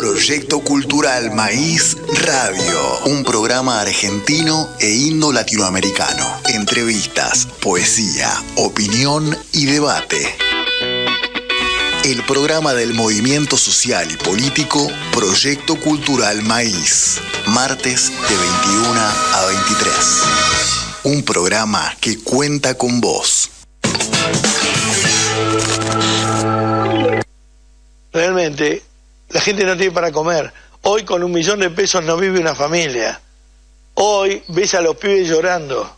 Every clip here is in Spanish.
Proyecto Cultural Maíz Radio, un programa argentino e indo-latinoamericano. Entrevistas, poesía, opinión y debate. El programa del movimiento social y político Proyecto Cultural Maíz, martes de 21 a 23. Un programa que cuenta con vos. Realmente, la gente no tiene para comer. Hoy con $1 millón de pesos no vive una familia. Hoy ves a los pibes llorando.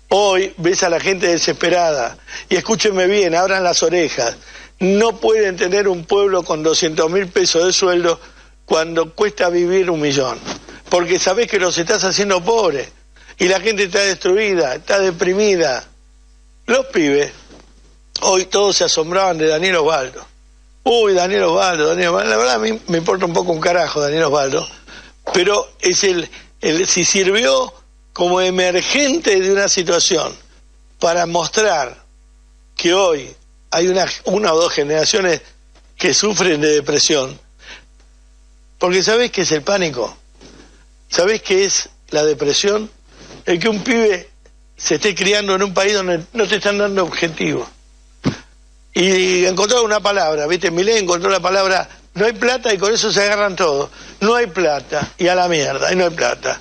Hoy ves a la gente desesperada. Y escúchenme bien, abran las orejas. No pueden tener un pueblo con 200.000 pesos de sueldo cuando cuesta vivir 1 millón. Porque sabés que los estás haciendo pobres. Y la gente está destruida, está deprimida. Los pibes, hoy todos se asombraban de Daniel Osvaldo. Uy, Daniel Osvaldo. La verdad a mí me importa un poco un carajo Daniel Osvaldo, pero es si sirvió como emergente de una situación para mostrar que hoy hay una o dos generaciones que sufren de depresión. Porque ¿sabés qué es el pánico? ¿Sabés qué es la depresión? El que un pibe se esté criando en un país donde no te están dando objetivos. Y encontró una palabra, ¿viste? Milei encontró la palabra, no hay plata, y con eso se agarran todos. No hay plata, y a la mierda, y no hay plata.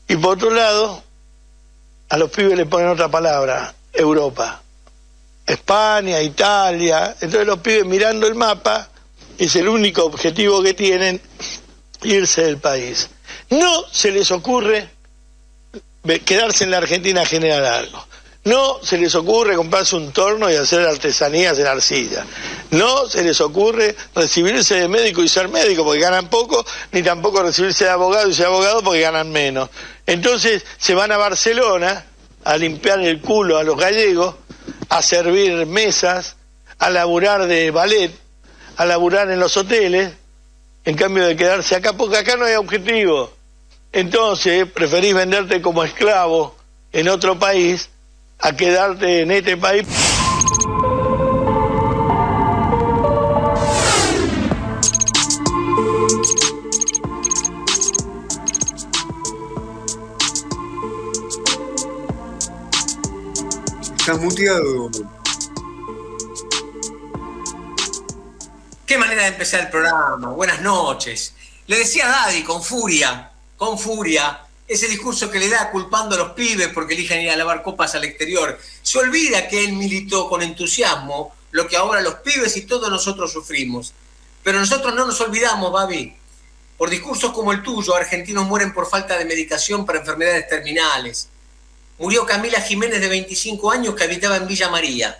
Y por otro lado, a los pibes le ponen otra palabra, Europa. España, Italia. Entonces los pibes mirando el mapa, es el único objetivo que tienen, irse del país. No se les ocurre quedarse en la Argentina a generar algo. No se les ocurre comprarse un torno y hacer artesanías en arcilla. No se les ocurre recibirse de médico y ser médico porque ganan poco, ni tampoco recibirse de abogado y ser abogado porque ganan menos. Entonces se van a Barcelona a limpiar el culo a los gallegos, a servir mesas, a laburar de ballet, a laburar en los hoteles, en cambio de quedarse acá, porque acá no hay objetivo. Entonces preferís venderte como esclavo en otro país a quedarte en este país. Estás muteado. Qué manera de empezar el programa. Buenas noches. Le decía a Daddy, con furia, ese discurso que le da culpando a los pibes porque eligen ir a lavar copas al exterior. Se olvida que él militó con entusiasmo lo que ahora los pibes y todos nosotros sufrimos. Pero nosotros no nos olvidamos, Babi. Por discursos como el tuyo, argentinos mueren por falta de medicación para enfermedades terminales. Murió Camila Jiménez, de 25 años, que habitaba en Villa María.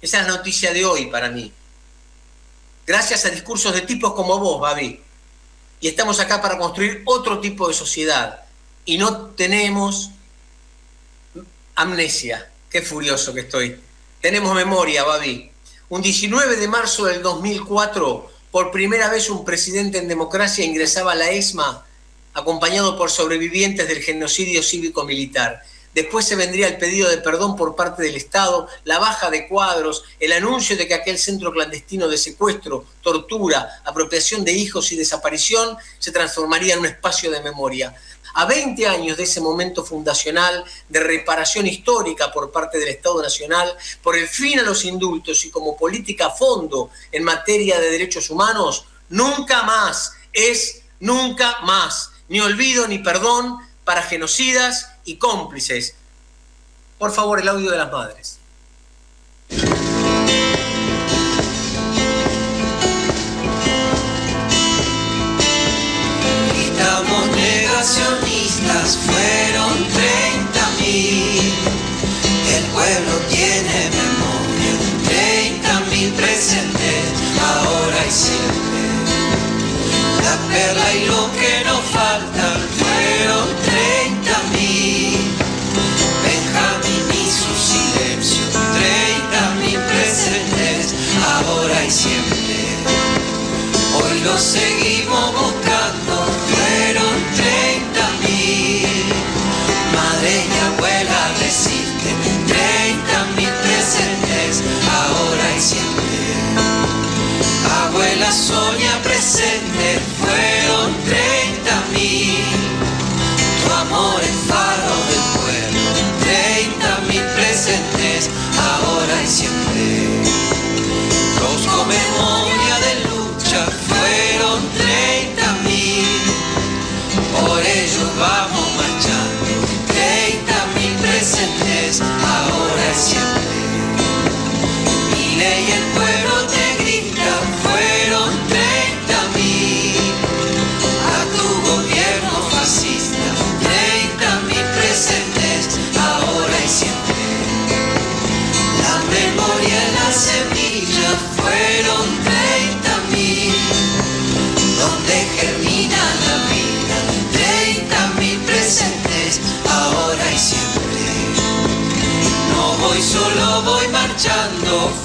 Esa es la noticia de hoy para mí. Gracias a discursos de tipos como vos, Babi. Y estamos acá para construir otro tipo de sociedad. Y no tenemos amnesia. Qué furioso que estoy. Tenemos memoria, Babi. Un 19 de marzo del 2004, por primera vez un presidente en democracia ingresaba a la ESMA acompañado por sobrevivientes del genocidio cívico-militar. Después se vendría el pedido de perdón por parte del Estado, la baja de cuadros, el anuncio de que aquel centro clandestino de secuestro, tortura, apropiación de hijos y desaparición se transformaría en un espacio de memoria. A 20 años de ese momento fundacional de reparación histórica por parte del Estado Nacional, por el fin a los indultos y como política a fondo en materia de derechos humanos, nunca más, nunca más, ni olvido ni perdón para genocidas y cómplices. Por favor, el audio de las madres. Gritamos negacionistas, fueron 30.000. El pueblo tiene memoria, 30.000 presentes, ahora y siempre. La perla y lo que nos faltan fueron 30.000. Benjamín y su silencio, 30.000 presentes, ahora y siempre. Hoy lo seguimos buscando, fueron 30.000. Madre y abuela resisten, 30.000 presentes, ahora y siempre. Abuela Sonia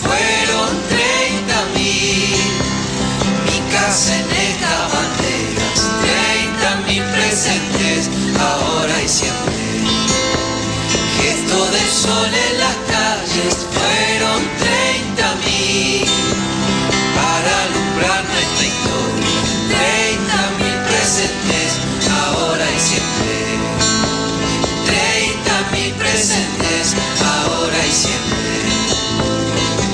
fueron 30.000. Mi casa en estas banderas, 30.000 presentes, ahora y siempre. Gesto del sol en las calles, fueron 30.000. Para alumbrar nuestra historia, 30.000 presentes, ahora y siempre. 30.000 presentes, ahora y siempre.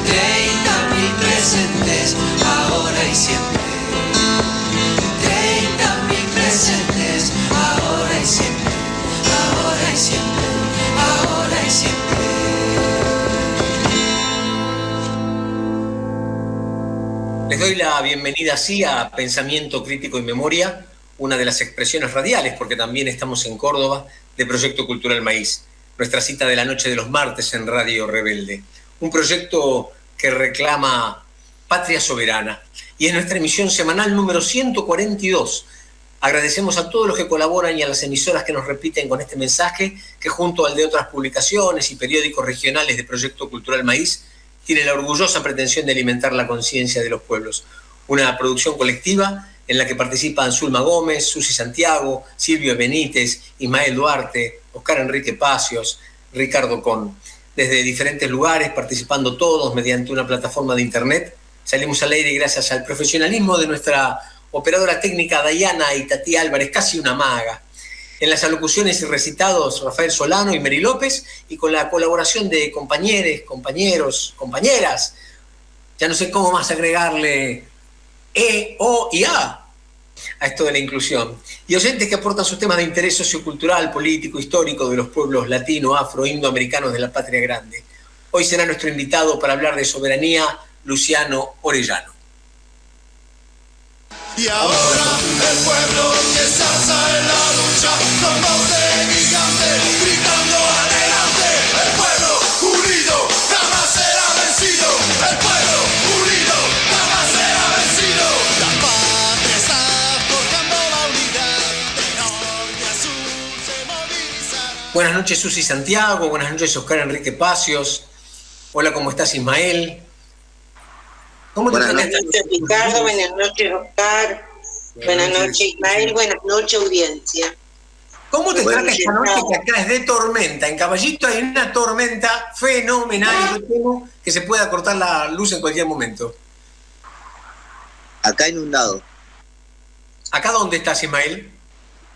30.000 presentes, ahora y siempre. 30.000 presentes, ahora y siempre. Ahora y siempre, ahora y siempre. Les doy la bienvenida así a Pensamiento Crítico y Memoria, una de las expresiones radiales, porque también estamos en Córdoba, de Proyecto Cultural Maíz, nuestra cita de la noche de los martes en Radio Rebelde. Un proyecto que reclama patria soberana y es nuestra emisión semanal número 142. Agradecemos a todos los que colaboran y a las emisoras que nos repiten con este mensaje, que junto al de otras publicaciones y periódicos regionales de Proyecto Cultural Maíz, tiene la orgullosa pretensión de alimentar la conciencia de los pueblos. Una producción colectiva en la que participan Zulma Gómez, Susi Santiago, Silvio Benítez, Ismael Duarte, Oscar Enrique Pacios, Ricardo Con. Desde diferentes lugares, participando todos mediante una plataforma de internet, salimos al aire gracias al profesionalismo de nuestra operadora técnica Dayana Itatí Álvarez, casi una maga. En las alocuciones y recitados Rafael Solano y Mary López, y con la colaboración de compañeros, compañeros, compañeras, ya no sé cómo más agregarle E, O y A esto de la inclusión, y oyentes que aportan sus temas de interés sociocultural, político, histórico de los pueblos latino, afro, indoamericanos de la patria grande. Hoy será nuestro invitado para hablar de soberanía, Luciano Orellano. Y ahora el pueblo que se alza en la lucha, con voz de gigante, gritando adelante. El pueblo unido jamás será vencido. El pueblo unido jamás será vencido. La patria está forjando la unidad, de norte a sur se movilizará. Buenas noches, Susi Santiago. Buenas noches, Oscar Enrique Pacios. Hola, ¿cómo estás, Ismael? Buenas noches, Ricardo. Buenas noches, Oscar. Buenas noches, Ismael. Buenas noches, audiencia. ¿Cómo te trata esta noche que acá es de tormenta? En Caballito hay una tormenta fenomenal. Yo temo que se pueda cortar la luz en cualquier momento. Acá inundado. ¿Acá dónde estás, Ismael?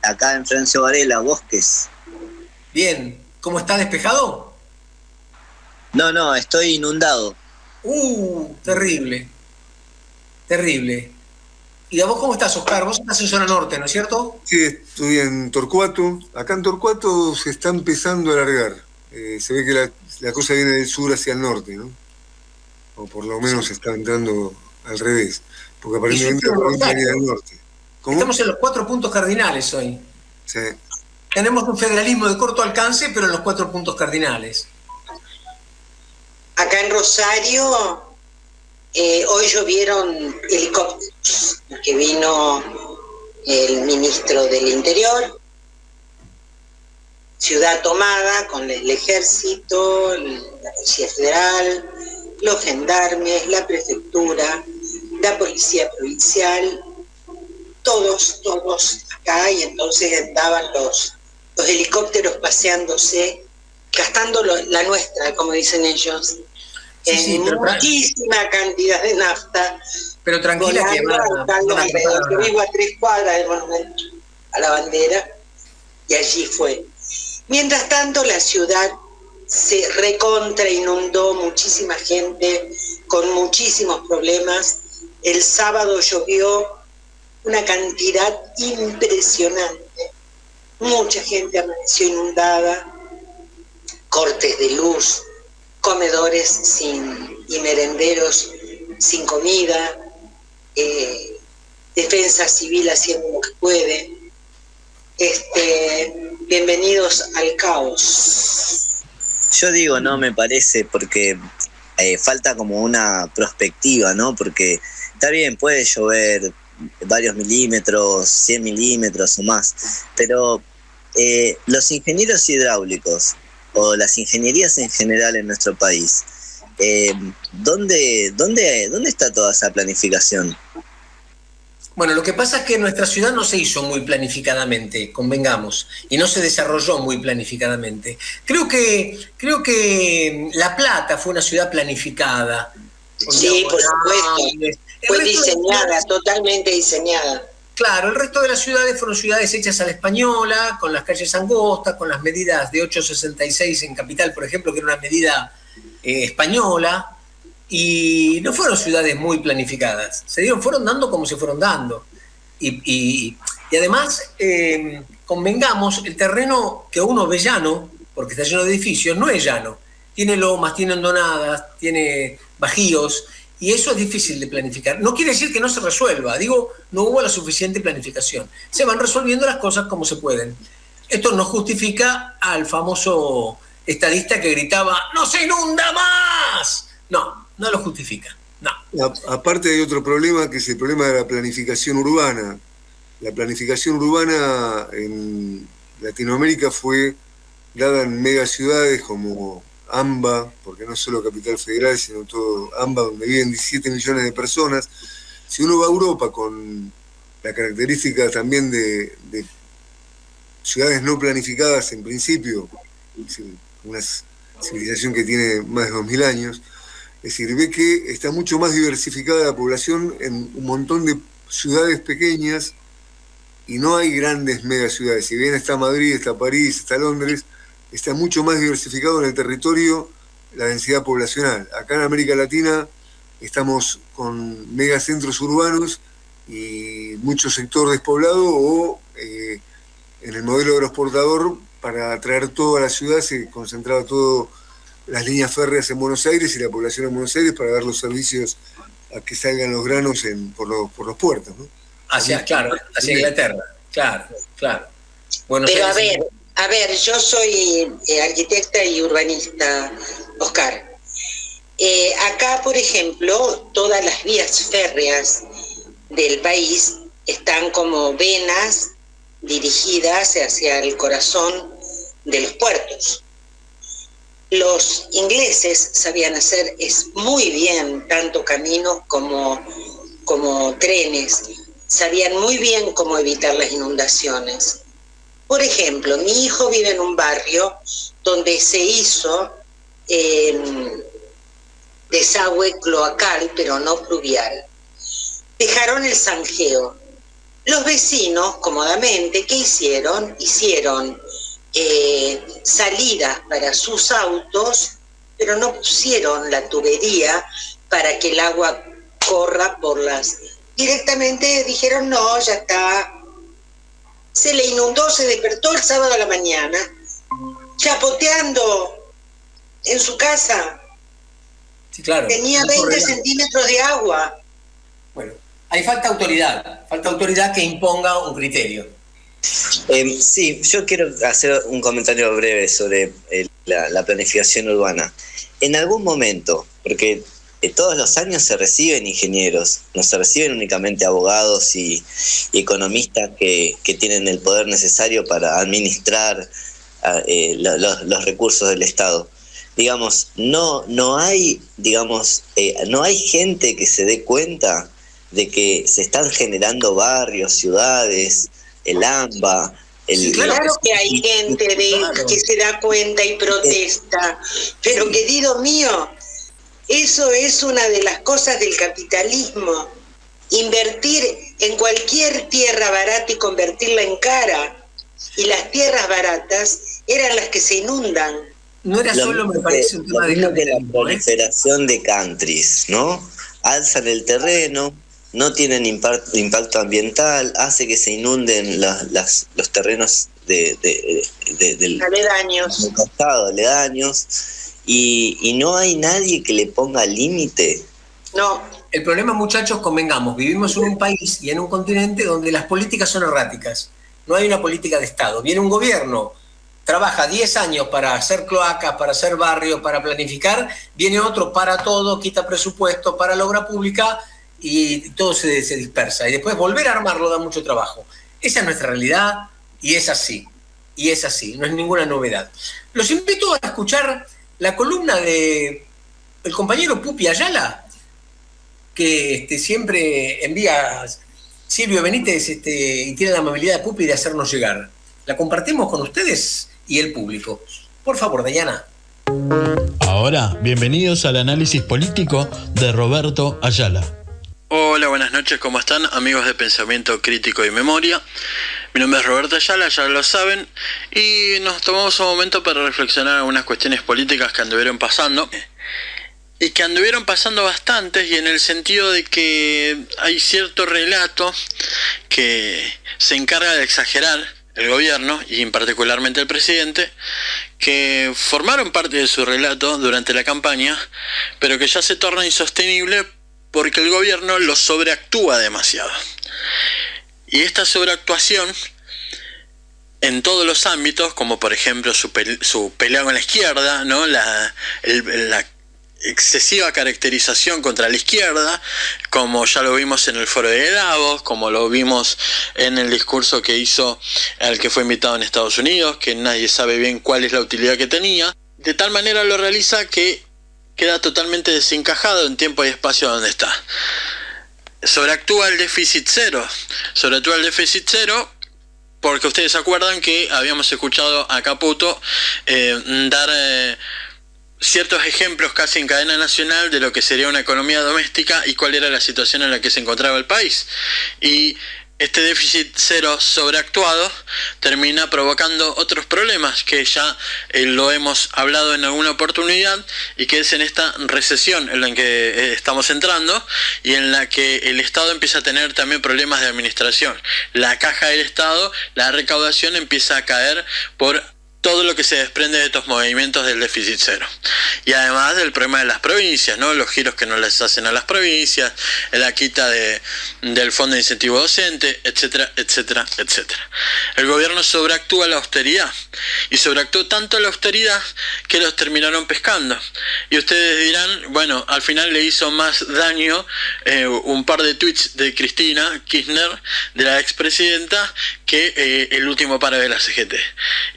Acá en Florencio Varela, Bosques. Bien. ¿Cómo está, despejado? No, estoy inundado. Terrible. Terrible. ¿Y a vos cómo estás, Oscar? Vos estás en zona norte, ¿no es cierto? Sí, estoy en Torcuato. Acá en Torcuato se está empezando a alargar. Se ve que la cosa viene del sur hacia el norte, ¿no? O por lo menos está entrando al revés. Porque aparentemente la provincia viene del norte. ¿Cómo? Estamos en los 4 puntos cardinales hoy. Sí. Tenemos un federalismo de corto alcance, pero en los 4 puntos cardinales. Acá en Rosario, hoy llovieron helicópteros, que vino el ministro del Interior, ciudad tomada con el ejército, la Policía Federal, los gendarmes, la prefectura, la policía provincial, todos acá, y entonces andaban los helicópteros paseándose, gastando la nuestra, como dicen ellos, muchísima cantidad de nafta. Pero tranquila que yo vivo a 3 cuadras del monumento a la bandera, y allí fue. Mientras tanto, la ciudad se recontra inundó, muchísima gente con muchísimos problemas. El sábado llovió una cantidad impresionante. Mucha gente amaneció inundada, cortes de luz, comedores y merenderos sin comida, defensa civil haciendo lo que puede. Bienvenidos al caos. Yo digo, no me parece, porque falta como una perspectiva, ¿no? Porque está bien, puede llover varios milímetros, 100 milímetros o más, pero los ingenieros hidráulicos o las ingenierías en general en nuestro país ¿Dónde está toda esa planificación? Bueno, lo que pasa es que nuestra ciudad no se hizo muy planificadamente, convengamos, y no se desarrolló muy planificadamente. Creo que La Plata fue una ciudad planificada. Sí, por supuesto. Fue diseñada, totalmente diseñada. Claro, el resto de las ciudades fueron ciudades hechas a la española, con las calles angostas, con las medidas de 8,66 en Capital, por ejemplo, que era una medida española. Y no fueron ciudades muy planificadas, fueron dando como se fueron dando. Y además, convengamos, el terreno que uno ve llano, porque está lleno de edificios, no es llano. Tiene lomas, tiene hondonadas, tiene bajíos, y eso es difícil de planificar. No quiere decir que no se resuelva, no hubo la suficiente planificación. Se van resolviendo las cosas como se pueden. Esto no justifica al famoso estadista que gritaba ¡no se inunda más! No lo justifica, no. Aparte hay otro problema, que es el problema de la planificación urbana. La planificación urbana en Latinoamérica fue dada en megaciudades como AMBA, porque no solo Capital Federal, sino todo AMBA, donde viven 17 millones de personas. Si uno va a Europa con la característica también de ciudades no planificadas en principio, una civilización que tiene más de 2000 años, es decir, ve que está mucho más diversificada la población en un montón de ciudades pequeñas y no hay grandes megaciudades. Si bien está Madrid, está París, está Londres, está mucho más diversificado en el territorio la densidad poblacional. Acá en América Latina estamos con megacentros urbanos y mucho sector despoblado, o en el modelo aeroexportador, para atraer toda la ciudad se concentraba todo las líneas férreas en Buenos Aires y la población en Buenos Aires para dar los servicios a que salgan los granos por los puertos, ¿no? Hacia Inglaterra, claro. Buenos Pero Aires. a ver, yo soy arquitecta y urbanista, Oscar. Acá, por ejemplo, todas las vías férreas del país están como venas dirigidas hacia el corazón de los puertos. Los ingleses sabían hacer muy bien tanto caminos como trenes, sabían muy bien cómo evitar las inundaciones. Por ejemplo, mi hijo vive en un barrio donde se hizo desagüe cloacal, pero no pluvial. Dejaron el zanjeo. Los vecinos, cómodamente, ¿qué hicieron? Hicieron salidas para sus autos, pero no pusieron la tubería para que el agua corra por las... Directamente dijeron, no, ya está. Se le inundó, se despertó el sábado a la mañana, chapoteando en su casa. Sí, claro. Tenía 20 centímetros de agua. Bueno, ahí falta autoridad que imponga un criterio. Sí, yo quiero hacer un comentario breve sobre la planificación urbana. En algún momento, porque todos los años se reciben ingenieros, no se reciben únicamente abogados y economistas que tienen el poder necesario para administrar los recursos del Estado. Digamos, no hay gente que se dé cuenta de que se están generando barrios, ciudades, el AMBA. Claro que hay gente que se da cuenta y protesta, pero querido mío, eso es una de las cosas del capitalismo. Invertir en cualquier tierra barata y convertirla en cara. Y las tierras baratas eran las que se inundan. No era solo, me parece, un tema de la proliferación de countries, ¿no? Alzan el terreno, no tienen impacto ambiental, hace que se inunden los terrenos del costado, aledaños, y no hay nadie que le ponga límite. No. El problema, muchachos, convengamos, vivimos en un país y en un continente donde las políticas son erráticas. No hay una política de Estado. Viene un gobierno, trabaja 10 años para hacer cloacas, para hacer barrios, para planificar, viene otro, para todo, quita presupuesto para la obra pública y todo se dispersa. Y después volver a armarlo da mucho trabajo. Esa es nuestra realidad y es así. Y es así, no es ninguna novedad. Los invito a escuchar la columna de el compañero Pupi Ayala, que siempre envía Silvio Benítez y tiene la amabilidad de Pupi de hacernos llegar. La compartimos con ustedes y el público. Por favor, Dayana. Ahora, bienvenidos al análisis político de Roberto Ayala. Hola, buenas noches, ¿cómo están? Amigos de Pensamiento Crítico y Memoria. Mi nombre es Roberto Ayala, ya lo saben, y nos tomamos un momento para reflexionar algunas cuestiones políticas que anduvieron pasando. Y que anduvieron pasando bastantes, y en el sentido de que hay cierto relato que se encarga de exagerar el gobierno, y particularmente el presidente, que formaron parte de su relato durante la campaña, pero que ya se torna insostenible porque el gobierno lo sobreactúa demasiado. Y esta sobreactuación en todos los ámbitos, como por ejemplo su pelea con la izquierda, ¿no? La excesiva caracterización contra la izquierda, como ya lo vimos en el foro de Davos, como lo vimos en el discurso que hizo al que fue invitado en Estados Unidos, que nadie sabe bien cuál es la utilidad que tenía. De tal manera lo realiza que queda totalmente desencajado en tiempo y espacio donde está. Sobreactúa el déficit cero porque ustedes se acuerdan que habíamos escuchado a Caputo dar ciertos ejemplos casi en cadena nacional de lo que sería una economía doméstica y cuál era la situación en la que se encontraba el país. Y este déficit cero sobreactuado termina provocando otros problemas que ya lo hemos hablado en alguna oportunidad, y que es en esta recesión en la que estamos entrando y en la que el Estado empieza a tener también problemas de administración. La caja del Estado, la recaudación empieza a caer por todo lo que se desprende de estos movimientos del déficit cero. Y además del problema de las provincias, ¿no? Los giros que no les hacen a las provincias, la quita del fondo de incentivo docente, etcétera, etcétera, etcétera. El gobierno sobreactúa la austeridad, y sobreactuó tanto la austeridad que los terminaron pescando. Y ustedes dirán, bueno, al final le hizo más daño un par de tweets de Cristina Kirchner, de la expresidenta, que el último paro de la CGT.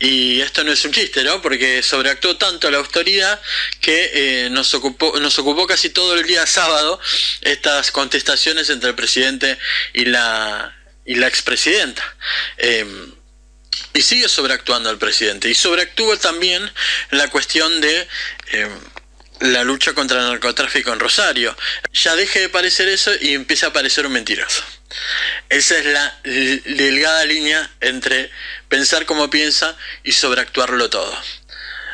Y esto no es un chiste, ¿no? Porque sobreactuó tanto la austeridad que nos ocupó casi todo el día sábado estas contestaciones entre el presidente y la expresidenta. Y sigue sobreactuando el presidente. Y sobreactúa también la cuestión de la lucha contra el narcotráfico en Rosario. Ya deje de parecer eso y empieza a parecer un mentiroso. Esa es la delgada línea entre pensar como piensa y sobreactuarlo todo.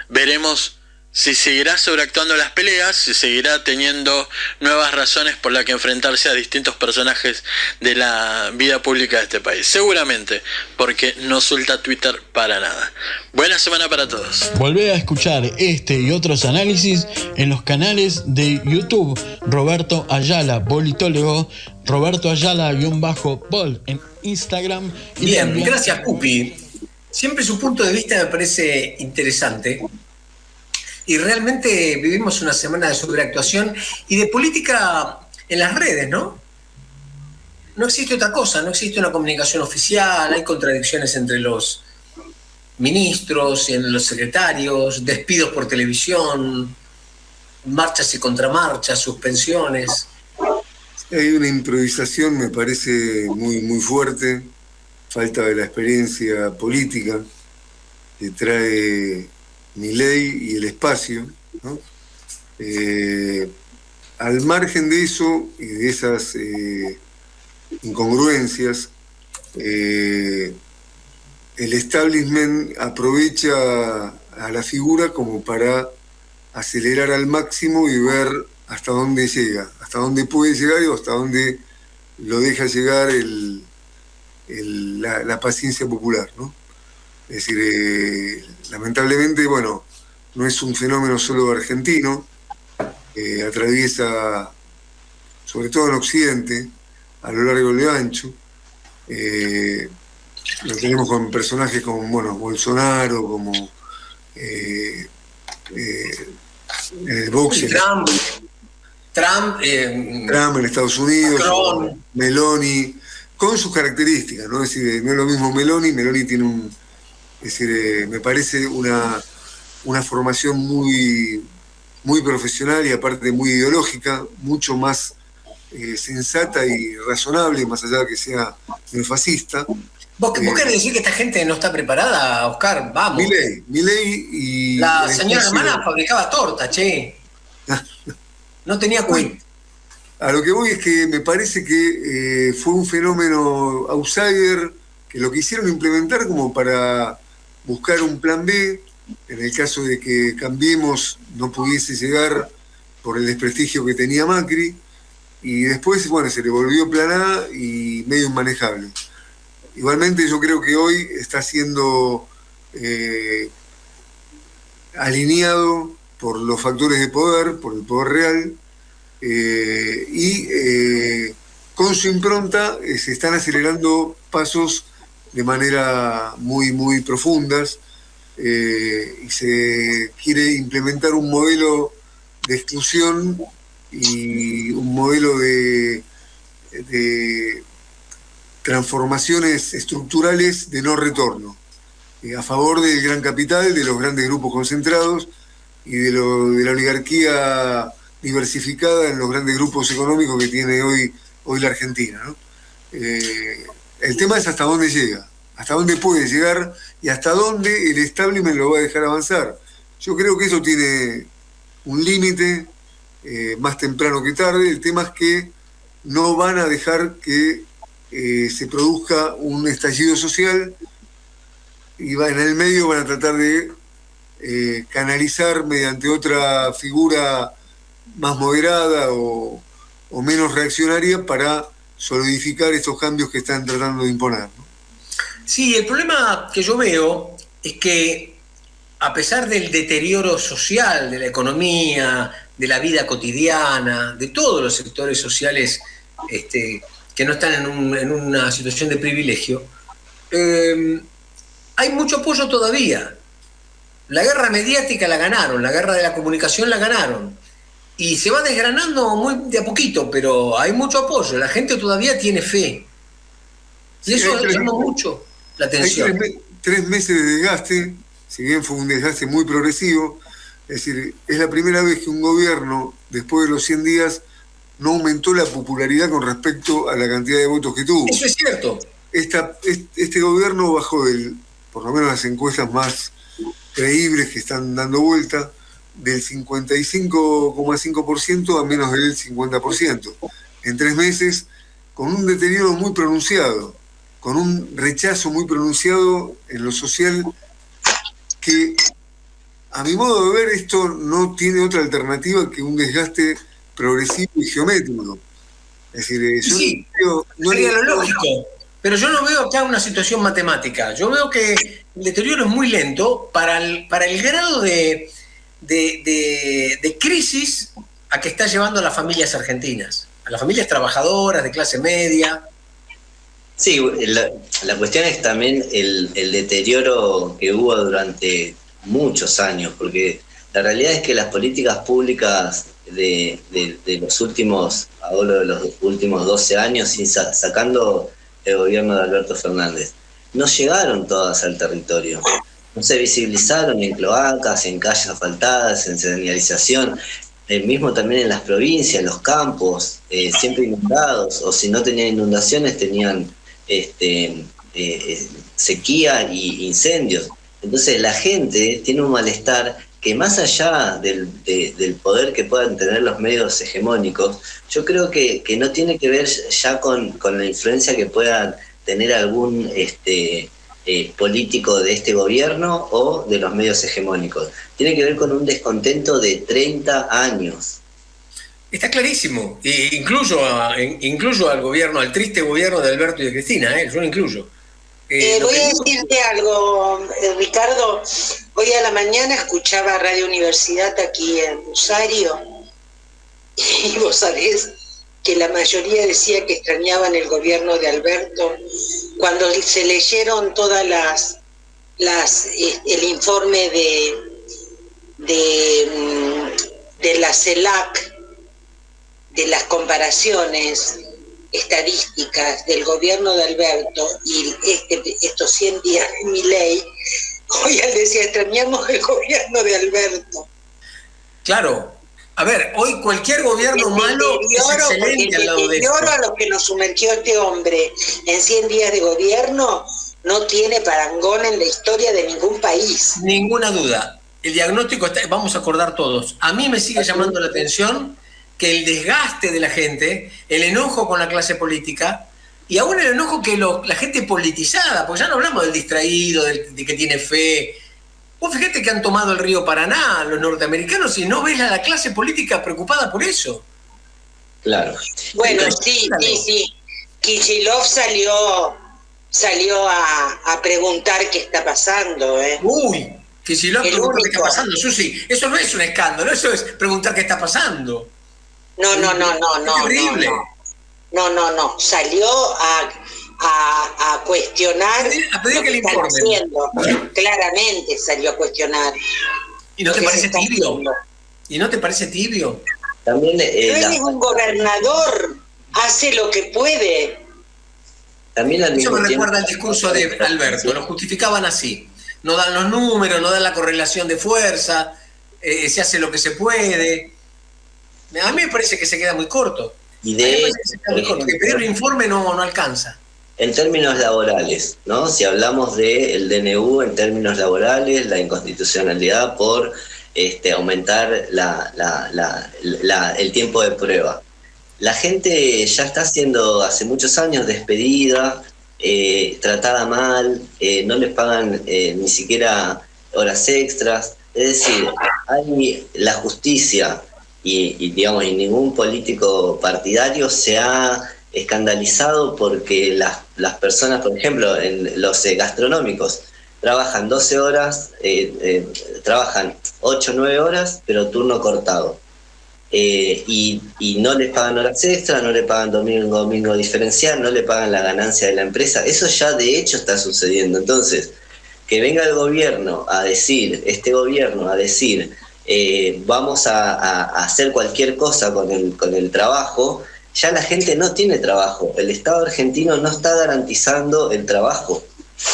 Veremos si seguirá sobreactuando las peleas, si seguirá teniendo nuevas razones por las que enfrentarse a distintos personajes de la vida pública de este país. Seguramente, porque no suelta Twitter para nada. Buena semana para todos. Volvé a escuchar este y otros análisis en los canales de YouTube Roberto Ayala, politólogo, Roberto Ayala_Pol en Instagram. Bien, gracias Pupi. Siempre su punto de vista me parece interesante. Y realmente vivimos una semana de sobreactuación y de política en las redes, ¿no? No existe otra cosa, no existe una comunicación oficial, hay contradicciones entre los ministros y entre los secretarios, despidos por televisión, marchas y contramarchas, suspensiones. Hay una improvisación, me parece, muy, muy fuerte, falta de la experiencia política que trae Milei y el espacio, ¿no? Al margen de eso y de esas incongruencias, el establishment aprovecha a la figura como para acelerar al máximo y ver hasta dónde llega, hasta dónde puede llegar y hasta dónde lo deja llegar la paciencia popular, ¿no? Es decir, lamentablemente, bueno, no es un fenómeno solo argentino, atraviesa, sobre todo en Occidente, a lo largo y lo ancho. Lo tenemos con personajes como, bueno, Bolsonaro, como Vox, Trump en Estados Unidos, Macron, Meloni, con sus características, ¿no? Es decir, no es lo mismo Meloni tiene es decir, me parece una formación muy muy profesional y aparte muy ideológica, mucho más sensata y razonable, más allá de que sea neofascista. ¿Vos querés decir que esta gente no está preparada, Oscar? Vamos. Milei y... La señora hermana fabricaba torta, che. No tenía quit. A lo que voy es que me parece que fue un fenómeno outsider, que lo quisieron implementar como para buscar un plan B, en el caso de que Cambiemos no pudiese llegar por el desprestigio que tenía Macri, y después, bueno, se le volvió plan A y medio inmanejable. Igualmente yo creo que hoy está siendo alineado por los factores de poder, por el poder real, y con su impronta se están acelerando pasos de manera muy, muy profundas, y se quiere implementar un modelo de exclusión y un modelo de transformaciones estructurales de no retorno, a favor del gran capital, de los grandes grupos concentrados y de la oligarquía diversificada en los grandes grupos económicos que tiene hoy la Argentina, ¿no? El tema es hasta dónde llega, hasta dónde puede llegar y hasta dónde el establishment lo va a dejar avanzar. Yo creo que eso tiene un límite, más temprano que tarde. El tema es que no van a dejar que se produzca un estallido social, y en el medio van a tratar de canalizar mediante otra figura más moderada o menos reaccionaria para solidificar estos cambios que están tratando de imponer, ¿no? Sí, el problema que yo veo es que a pesar del deterioro social de la economía, de la vida cotidiana, de todos los sectores sociales que no están en una situación de privilegio, hay mucho apoyo todavía. La guerra mediática la ganaron, la guerra de la comunicación la ganaron. Y se va desgranando muy de a poquito, pero hay mucho apoyo. La gente todavía tiene fe. Y sí, eso llama mucho la atención. Hay 3 meses de desgaste, si bien fue un desgaste muy progresivo. Es decir, es la primera vez que un gobierno, después de los 100 días, no aumentó la popularidad con respecto a la cantidad de votos que tuvo. Eso es cierto. Este gobierno bajó por lo menos las encuestas más creíbles que están dando vuelta, del 55,5% a menos del 50%. En 3 meses, con un deterioro muy pronunciado, con un rechazo muy pronunciado en lo social, que a mi modo de ver esto no tiene otra alternativa que un desgaste progresivo y geométrico. Es decir, sí, sería lo lógico. Pero yo no veo acá una situación matemática. Yo veo que el deterioro es muy lento para el grado de crisis a que está llevando a las familias argentinas, a las familias trabajadoras de clase media. Sí, la cuestión es también el deterioro que hubo durante muchos años, porque la realidad es que las políticas públicas de los últimos, hablo de los últimos 12 años, sacando el gobierno de Alberto Fernández, no llegaron todas al territorio. No se visibilizaron en cloacas, en calles asfaltadas, en señalización, mismo también en las provincias, en los campos, siempre inundados, o si no tenían inundaciones tenían sequía y incendios. Entonces la gente tiene un malestar que, más allá del poder que puedan tener los medios hegemónicos, yo creo que no tiene que ver ya con la influencia que puedan tener algún político de este gobierno o de los medios hegemónicos. Tiene que ver con un descontento de 30 años. Está clarísimo. Incluyo al gobierno, al triste gobierno de Alberto y de Cristina, yo lo incluyo. Voy a decirte algo, Ricardo. Hoy a la mañana escuchaba Radio Universidad aquí en Rosario, y vos sabés que la mayoría decía que extrañaban el gobierno de Alberto cuando se leyeron todas el informe de la CELAC, de las comparaciones estadísticas del gobierno de Alberto y estos 100 días de Milei. Hoy él decía, extrañamos el gobierno de Alberto. Claro, A ver, hoy cualquier gobierno malo es excelente al lado de esto. El deterioro a lo que nos sumergió este hombre en 100 días de gobierno no tiene parangón en la historia de ningún país. Ninguna duda. El diagnóstico está, vamos a acordar todos. A mí me sigue llamando la atención que el desgaste de la gente, el enojo con la clase política, y aún el enojo que la gente politizada, porque ya no hablamos del distraído, de que tiene fe. Vos fíjate que han tomado el río Paraná los norteamericanos y no ves a la clase política preocupada por eso. Claro. Bueno, sí. Kicillof salió a preguntar qué está pasando. Uy, Kicillof preguntó qué está pasando. Susi, eso no es un escándalo, eso es preguntar qué está pasando. No. Es terrible. No. Salió a cuestionar a pedir que le informen. Claramente salió a cuestionar. ¿Y no te parece tibio? ¿Y no te parece tibio? También él es un gobernador, hace lo que puede. También eso me recuerda al discurso de Alberto, lo justificaban así. No dan los números, no dan la correlación de fuerza, se hace lo que se puede. A mí me parece que se queda muy corto. Y de que pedir un informe no alcanza. En términos laborales, ¿no? Si hablamos del DNU en términos laborales, la inconstitucionalidad por aumentar el tiempo de prueba. La gente ya está siendo hace muchos años despedida, tratada mal, no les pagan ni siquiera horas extras. Es decir, hay la justicia y ningún político partidario se ha escandalizado porque las personas, por ejemplo, en los gastronómicos, trabajan 12 horas, trabajan 8 o 9 horas, pero turno cortado. Y no les pagan horas extras, no le pagan domingo diferencial, no le pagan la ganancia de la empresa. Eso ya de hecho está sucediendo. Entonces, que venga el gobierno a decir, vamos a hacer cualquier cosa con el trabajo, ya la gente no tiene trabajo. El Estado argentino no está garantizando el trabajo.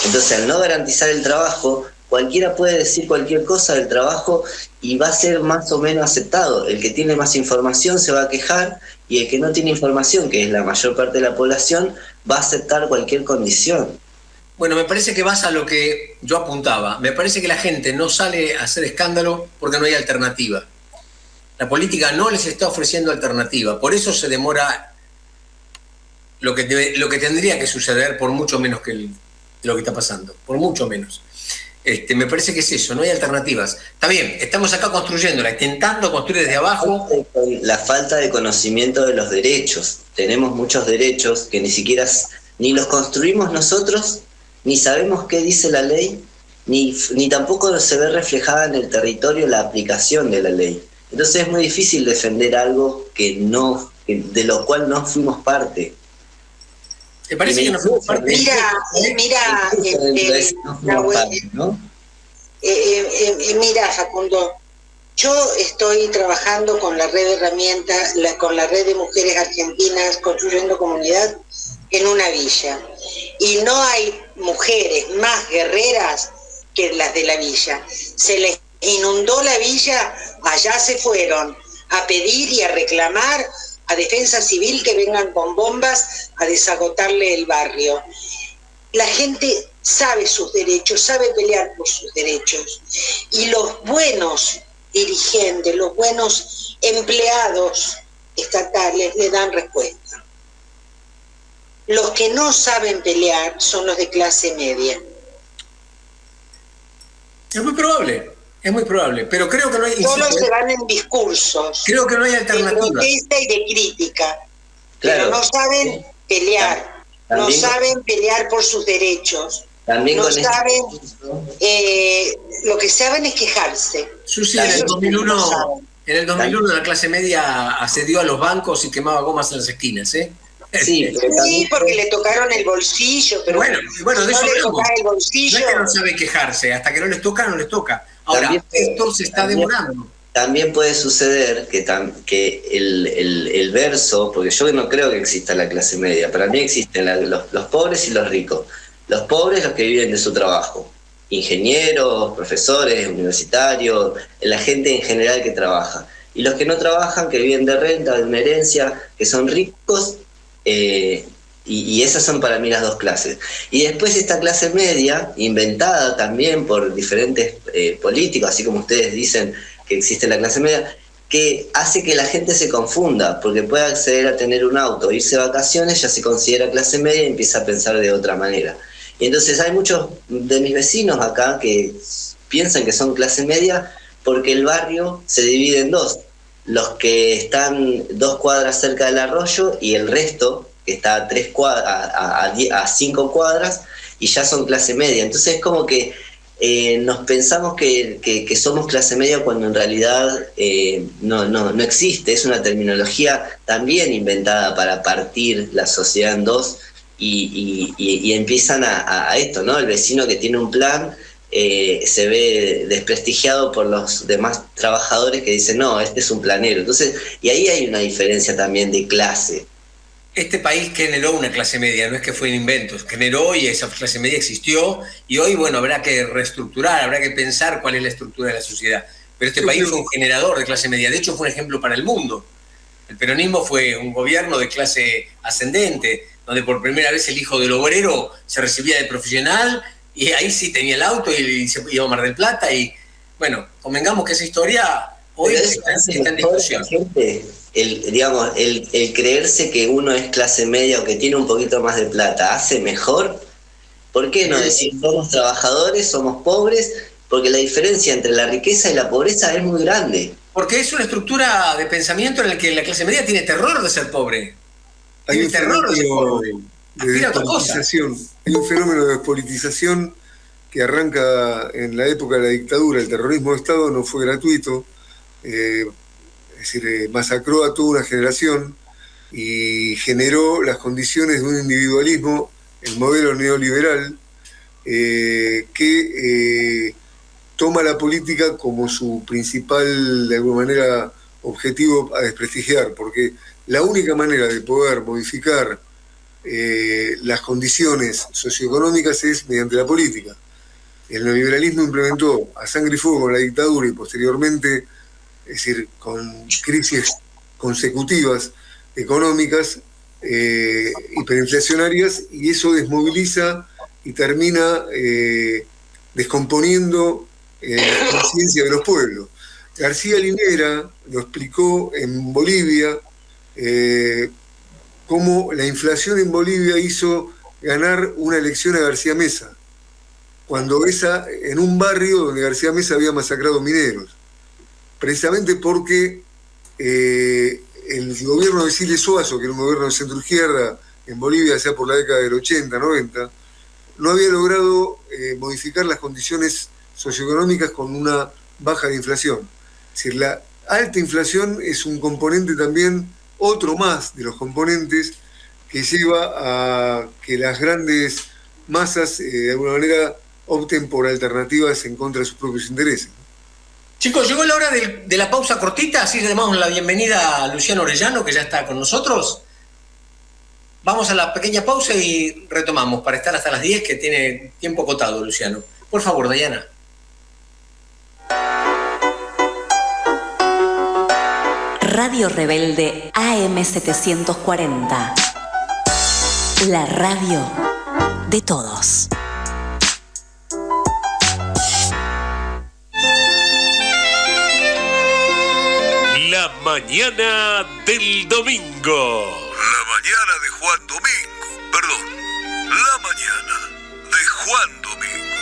Entonces, al no garantizar el trabajo, cualquiera puede decir cualquier cosa del trabajo y va a ser más o menos aceptado. El que tiene más información se va a quejar y el que no tiene información, que es la mayor parte de la población, va a aceptar cualquier condición. Bueno, me parece que vas a lo que yo apuntaba. Me parece que la gente no sale a hacer escándalo porque no hay alternativa. La política no les está ofreciendo alternativa. Por eso se demora lo que tendría que suceder por mucho menos que lo que está pasando. Por mucho menos. Me parece que es eso, no hay alternativas. Está bien, estamos acá construyéndola, intentando construir desde abajo. La falta de conocimiento de los derechos. Tenemos muchos derechos que ni siquiera ni los construimos nosotros, ni sabemos qué dice la ley, ni tampoco se ve reflejada en el territorio la aplicación de la ley. Entonces es muy difícil defender algo de lo cual no fuimos parte. ¿Te parece que no fuimos parte? Mira, Facundo, yo estoy trabajando con la red de herramientas, con la red de mujeres argentinas construyendo comunidad en una villa. Y no hay mujeres más guerreras que las de la villa. Se les inundó la villa, allá se fueron a pedir y a reclamar a Defensa Civil que vengan con bombas a desagotarle el barrio. La gente sabe sus derechos, sabe pelear por sus derechos. Y los buenos dirigentes, los buenos empleados estatales le dan respuesta. Los que no saben pelear son los de clase media. Es muy probable, pero creo que no hay... Solo se van en discursos. Creo que no hay alternativa. De protesta y de crítica. Claro. Pero no saben pelear. No saben pelear por sus derechos. No saben... lo que saben es quejarse. Susi, en el 2001 la clase media asedió a los bancos y quemaba gomas en las esquinas, ¿eh? Sí, porque le tocaron el bolsillo, pero bueno, de eso le toca el bolsillo. No es que no sabe quejarse, hasta que no les toca, no les toca. Ahora, esto se está demorando. También puede suceder que el verso, porque yo no creo que exista la clase media, para mí existen los pobres y los ricos. Los pobres, los que viven de su trabajo, ingenieros, profesores, universitarios, la gente en general que trabaja. y los que no trabajan, que viven de renta, de una herencia, que son ricos, y esas son para mí las dos clases. Y después esta clase media, inventada también por diferentes políticos, así como ustedes dicen que existe la clase media, que hace que la gente se confunda, porque puede acceder a tener un auto, irse de vacaciones, ya se considera clase media y empieza a pensar de otra manera. Y entonces hay muchos de mis vecinos acá que piensan que son clase media porque el barrio se divide en dos. Los que están 2 cuadras cerca del arroyo y el resto que está a 3 cuadras, a 5 cuadras, y ya son clase media. Entonces es como que nos pensamos que somos clase media cuando en realidad no existe. Es una terminología también inventada para partir la sociedad en dos, y empiezan a esto, ¿no? El vecino que tiene un plan se ve desprestigiado por los demás trabajadores que dicen, no, este es un planero. Entonces, y ahí hay una diferencia también de clase. Este país generó una clase media, no es que fue un invento, generó, y esa clase media existió, y hoy, bueno, habrá que reestructurar, habrá que pensar cuál es la estructura de la sociedad. Pero este país fue un generador de clase media, de hecho fue un ejemplo para el mundo. El peronismo fue un gobierno de clase ascendente, donde por primera vez el hijo del obrero se recibía de profesional, y ahí sí tenía el auto y se iba a Mar del Plata, y bueno, convengamos que esa historia hoy está en discusión. El creerse que uno es clase media o que tiene un poquito más de plata, ¿hace mejor? ¿Por qué no decir somos trabajadores, somos pobres? Porque la diferencia entre la riqueza y la pobreza es muy grande. Porque es una estructura de pensamiento en la que la clase media tiene terror de ser pobre. Hay un fenómeno de despolitización. Hay un fenómeno de despolitización que arranca en la época de la dictadura. El terrorismo de Estado no fue gratuito. Es decir, masacró a toda una generación y generó las condiciones de un individualismo, el modelo neoliberal, que toma la política como su principal, de alguna manera, objetivo a desprestigiar, porque la única manera de poder modificar las condiciones socioeconómicas es mediante la política. El neoliberalismo implementó a sangre y fuego con la dictadura y posteriormente, es decir, con crisis consecutivas económicas, hiperinflacionarias, y eso desmoviliza y termina descomponiendo la conciencia de los pueblos. García Linera lo explicó en Bolivia, cómo la inflación en Bolivia hizo ganar una elección a García Meza, cuando en un barrio donde García Meza había masacrado mineros, precisamente porque el gobierno de Siles Suazo, que era un gobierno de centro-izquierda en Bolivia, ya por la década del 80, 90, no había logrado modificar las condiciones socioeconómicas con una baja de inflación. Es decir, la alta inflación es un componente también, otro más de los componentes, que lleva a que las grandes masas, de alguna manera, opten por alternativas en contra de sus propios intereses. Chicos, llegó la hora de la pausa cortita, así le damos la bienvenida a Luciano Orellano, que ya está con nosotros. Vamos a la pequeña pausa y retomamos para estar hasta las 10, que tiene tiempo acotado, Luciano. Por favor, Dayana. Radio Rebelde AM740. La radio de todos. La mañana del domingo. La mañana de Juan Domingo. Perdón. La mañana de Juan Domingo.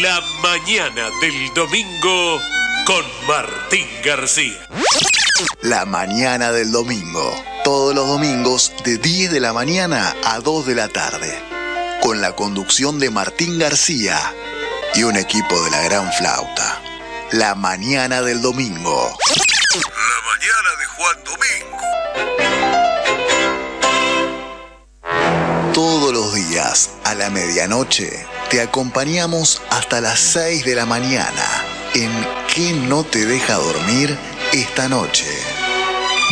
La mañana del domingo con Martín García. La mañana del domingo. Todos los domingos de 10 de la mañana a 2 de la tarde. Con la conducción de Martín García y un equipo de la Gran Flauta. La mañana del domingo. La mañana de Juan Domingo. Todos los días a la medianoche te acompañamos hasta las 6 de la mañana en ¿Qué no te deja dormir esta noche?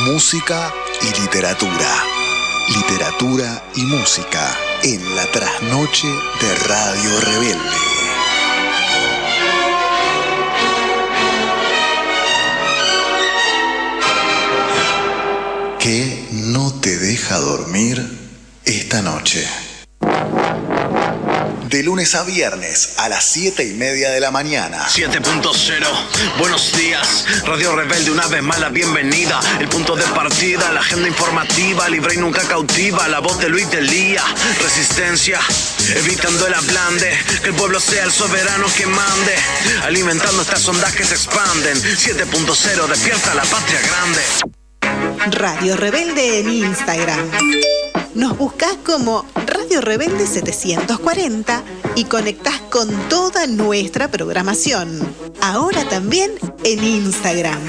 Música y literatura. Literatura y música en la trasnoche de Radio Rebelde. deja dormir esta noche. De lunes a viernes a las 7:30 de la mañana. 7.0, buenos días. Radio Rebelde, una vez más la bienvenida. El punto de partida, la agenda informativa, libre y nunca cautiva. La voz de Luis Delía, resistencia, evitando el ablande. Que el pueblo sea el soberano que mande. Alimentando estas ondas que se expanden. 7.0, despierta la patria grande. Radio Rebelde en Instagram. Nos buscás como Radio Rebelde 740 y conectás con toda nuestra programación. Ahora también en Instagram.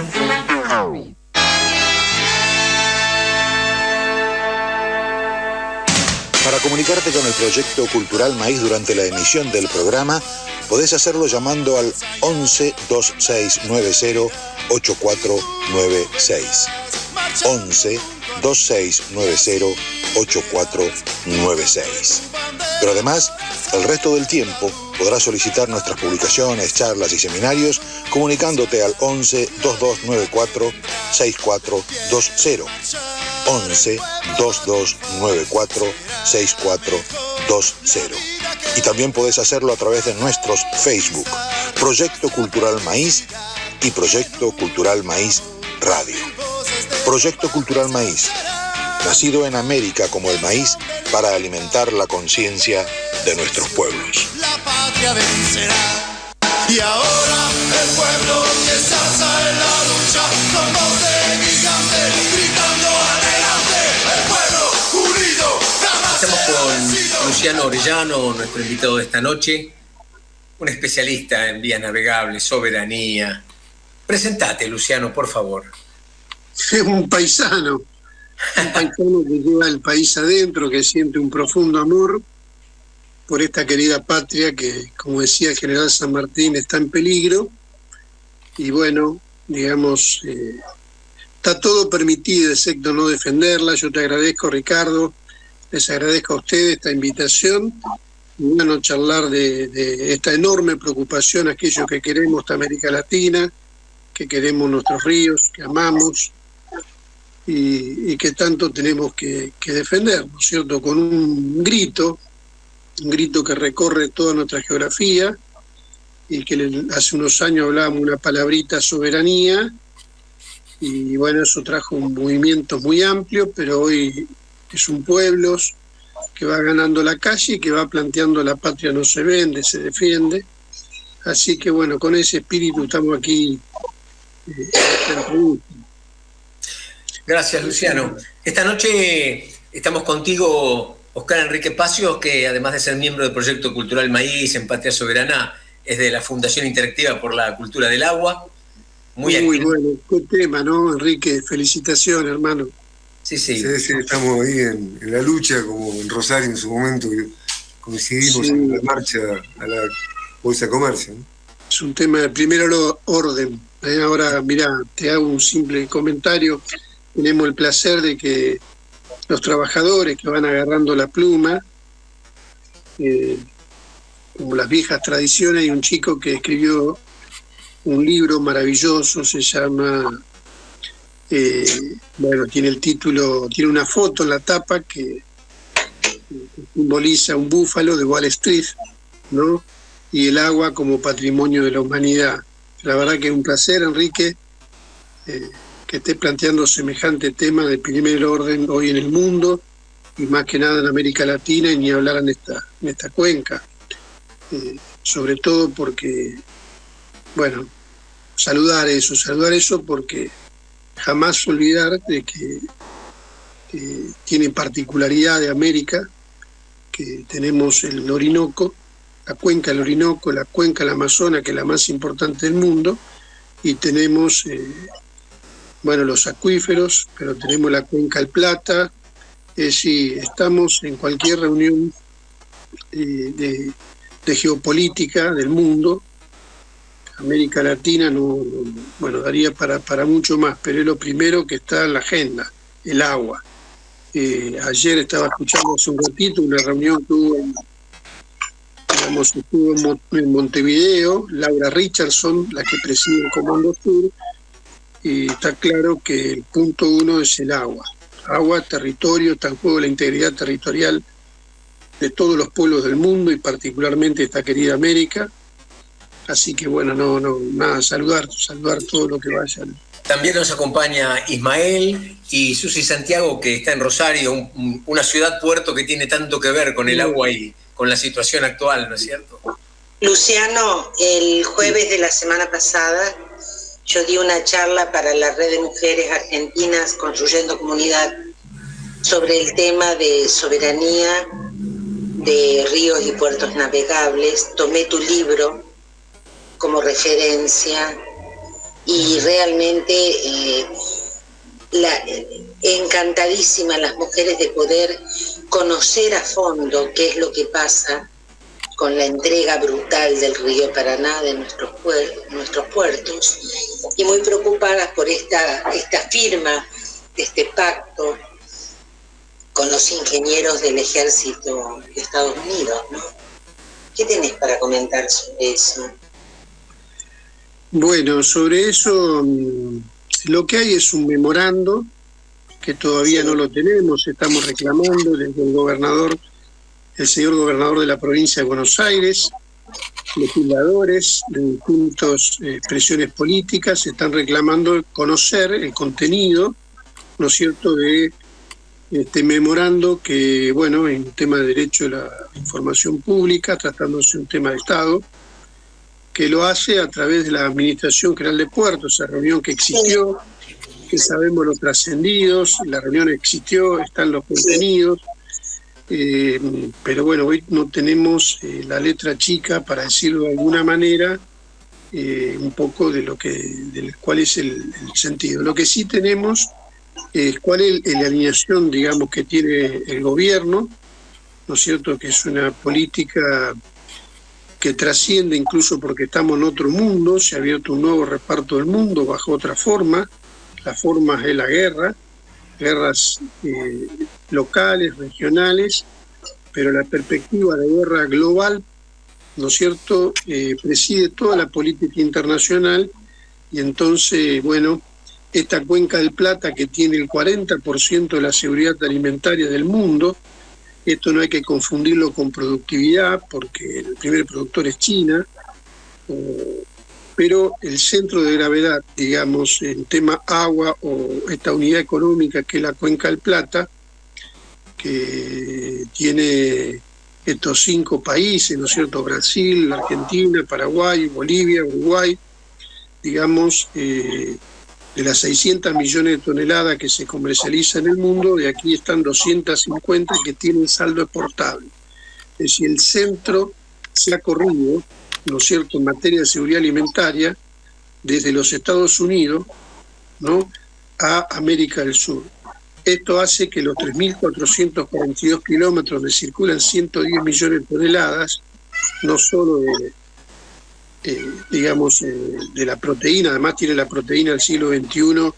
Para comunicarte con el Proyecto Cultural Maíz durante la emisión del programa, podés hacerlo llamando al 11 2690 8496. 11 2690 8496. Pero además, el resto del tiempo podrás solicitar nuestras publicaciones, charlas y seminarios comunicándote al 11 2294 6420. 11 2294 6420. Y también podés hacerlo a través de nuestros Facebook, Proyecto Cultural Maíz y Proyecto Cultural Maíz Radio. Proyecto Cultural Maíz, nacido en América como el maíz para alimentar la conciencia de nuestros pueblos. La patria vencerá. Y ahora el pueblo que se alza en la lucha con voz de gigante, gritando adelante. El pueblo unido jamás Estamos será con vencido. Luciano Orellano, nuestro invitado de esta noche, un especialista en vías navegables, soberanía. Presentate, Luciano, por favor. Es un paisano que lleva el país adentro, que siente un profundo amor por esta querida patria que, como decía el general San Martín, está en peligro. Y bueno, digamos, está todo permitido excepto no defenderla. Yo te agradezco, Ricardo, les agradezco a ustedes esta invitación. Y bueno, charlar de esta enorme preocupación, aquellos que queremos esta América Latina, que queremos nuestros ríos, que amamos, y que tanto tenemos que defender, ¿no es cierto? Con un grito que recorre toda nuestra geografía, y que hace unos años hablábamos una palabrita soberanía, y bueno, eso trajo un movimiento muy amplio, pero hoy es un pueblo que va ganando la calle y que va planteando la patria no se vende, se defiende. Así que bueno, con ese espíritu estamos aquí en esta entrevista. Gracias, Luciano. Esta noche estamos contigo, Oscar Enrique Pacios, que además de ser miembro del Proyecto Cultural Maíz en Patria Soberana, es de la Fundación Interactiva por la Cultura del Agua. Muy bueno, qué tema, ¿no, Enrique? Felicitaciones, hermano. Sí. Sí, estamos ahí en la lucha, como en Rosario en su momento, que coincidimos en la marcha a la Bolsa de Comercio, ¿no? Es un tema de primer orden. Ahora, mirá, te hago un simple comentario. Tenemos el placer de que los trabajadores que van agarrando la pluma, como las viejas tradiciones, hay un chico que escribió un libro maravilloso, se llama, tiene el título, tiene una foto en la tapa que simboliza un búfalo de Wall Street, ¿no? Y el agua como patrimonio de la humanidad. La verdad que es un placer, Enrique, que esté planteando semejante tema de primer orden hoy en el mundo, y más que nada en América Latina, y ni hablar en esta cuenca. Sobre todo porque, bueno, saludar eso porque jamás olvidar de que tiene particularidad de América, que tenemos el Orinoco, la cuenca del Orinoco, la cuenca del Amazonas, que es la más importante del mundo, y tenemos los acuíferos, pero tenemos la cuenca del Plata. Es decir, estamos en cualquier reunión de geopolítica del mundo. América Latina daría para mucho más, pero es lo primero que está en la agenda, el agua. Ayer estaba escuchando hace un ratito una reunión que hubo en Montevideo, Laura Richardson, la que preside el Comando Sur, y está claro que el punto 1 es el agua. agua, territorio, está en juego la integridad territorial de todos los pueblos del mundo y particularmente esta querida América. Así que bueno, nada, saludar todo lo que vayan. También nos acompaña Ismael y Susi Santiago, que está en Rosario, una ciudad puerto que tiene tanto que ver con el agua y con la situación actual, ¿no es cierto? Luciano, el jueves de la semana pasada yo di una charla para la Red de Mujeres Argentinas Construyendo Comunidad sobre el tema de soberanía de ríos y puertos navegables. Tomé tu libro como referencia y realmente encantadísima las mujeres de poder conocer a fondo qué es lo que pasa con la entrega brutal del río Paraná de nuestros puertos, y muy preocupadas por esta firma de este pacto con los ingenieros del ejército de Estados Unidos, ¿no? ¿Qué tenés para comentar sobre eso? Bueno, sobre eso lo que hay es un memorando que todavía no lo tenemos, estamos reclamando desde el señor gobernador de la provincia de Buenos Aires, legisladores de distintas expresiones políticas están reclamando conocer el contenido, ¿no es cierto?, de este memorando que, bueno, en tema de derecho a la información pública, tratándose de un tema de Estado, que lo hace a través de la Administración General de Puertos, esa reunión que existió, que sabemos los trascendidos, la reunión existió, están los contenidos, pero bueno, hoy no tenemos la letra chica, para decirlo de alguna manera, un poco de cuál es el sentido. Lo que sí tenemos es cuál es la alineación, digamos, que tiene el gobierno, ¿no es cierto?, que es una política que trasciende incluso porque estamos en otro mundo, se ha abierto un nuevo reparto del mundo bajo otra forma, la forma es la guerra, guerras locales, regionales, pero la perspectiva de guerra global, ¿no es cierto?, preside toda la política internacional, y entonces, bueno, esta cuenca del Plata que tiene el 40% de la seguridad alimentaria del mundo, esto no hay que confundirlo con productividad, porque el primer productor es China, pero el centro de gravedad, digamos, en tema agua o esta unidad económica que es la Cuenca del Plata, que tiene estos 5 países, ¿no es cierto?, Brasil, Argentina, Paraguay, Bolivia, Uruguay, digamos, de las 600 millones de toneladas que se comercializan en el mundo, de aquí están 250 que tienen saldo exportable. Es decir, el centro se ha corrido, ¿no es cierto?, en materia de seguridad alimentaria, desde los Estados Unidos, ¿no?, a América del Sur. Esto hace que los 3.442 kilómetros donde circulan 110 millones de toneladas, no solo de la proteína, además tiene la proteína del siglo XXI, ¿no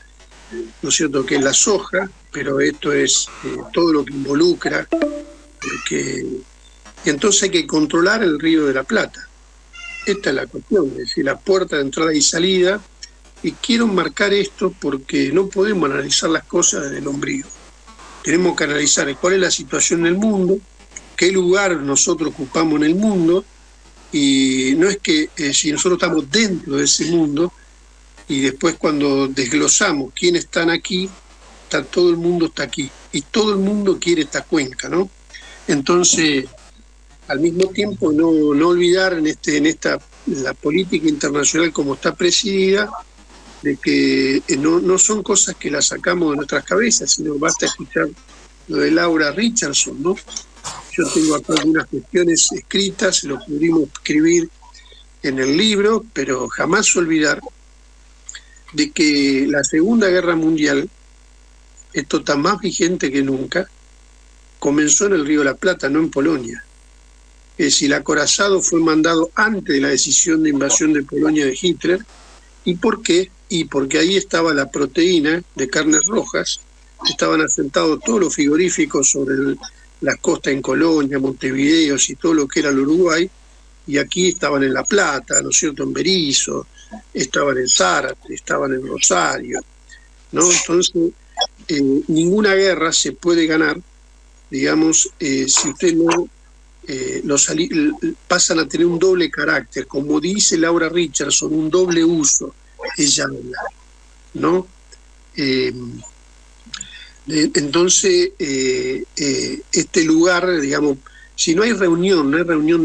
es cierto?, que es la soja, pero esto es todo lo que involucra, y entonces hay que controlar el Río de la Plata. Esta es la cuestión, es decir, la puerta de entrada y salida, y quiero marcar esto porque no podemos analizar las cosas desde el ombligo. Tenemos que analizar cuál es la situación en el mundo, qué lugar nosotros ocupamos en el mundo, y no es que si nosotros estamos dentro de ese mundo y después cuando desglosamos quiénes están aquí, todo el mundo está aquí y todo el mundo quiere esta cuenca, ¿no? Entonces, al mismo tiempo no olvidar en esta la política internacional como está presidida, de que no son cosas que las sacamos de nuestras cabezas, sino basta escuchar lo de Laura Richardson, ¿no? Yo tengo acá algunas cuestiones escritas, lo pudimos escribir en el libro, pero jamás olvidar de que la Segunda Guerra Mundial, esto está más vigente que nunca, comenzó en el Río de la Plata, no en Polonia. Es decir, el acorazado fue mandado antes de la decisión de invasión de Polonia de Hitler. ¿Y por qué? Y porque ahí estaba la proteína de carnes rojas, estaban asentados todos los frigoríficos sobre las costas en Colonia, Montevideo y todo lo que era el Uruguay, y aquí estaban en La Plata, ¿no es cierto?, en Berisso, estaban en Zárate, estaban en Rosario, ¿no? Entonces, ninguna guerra se puede ganar, digamos, si usted no pasan a tener un doble carácter, como dice Laura Richardson, un doble uso, ella habla, ¿no? Entonces, este lugar, digamos, si no hay reunión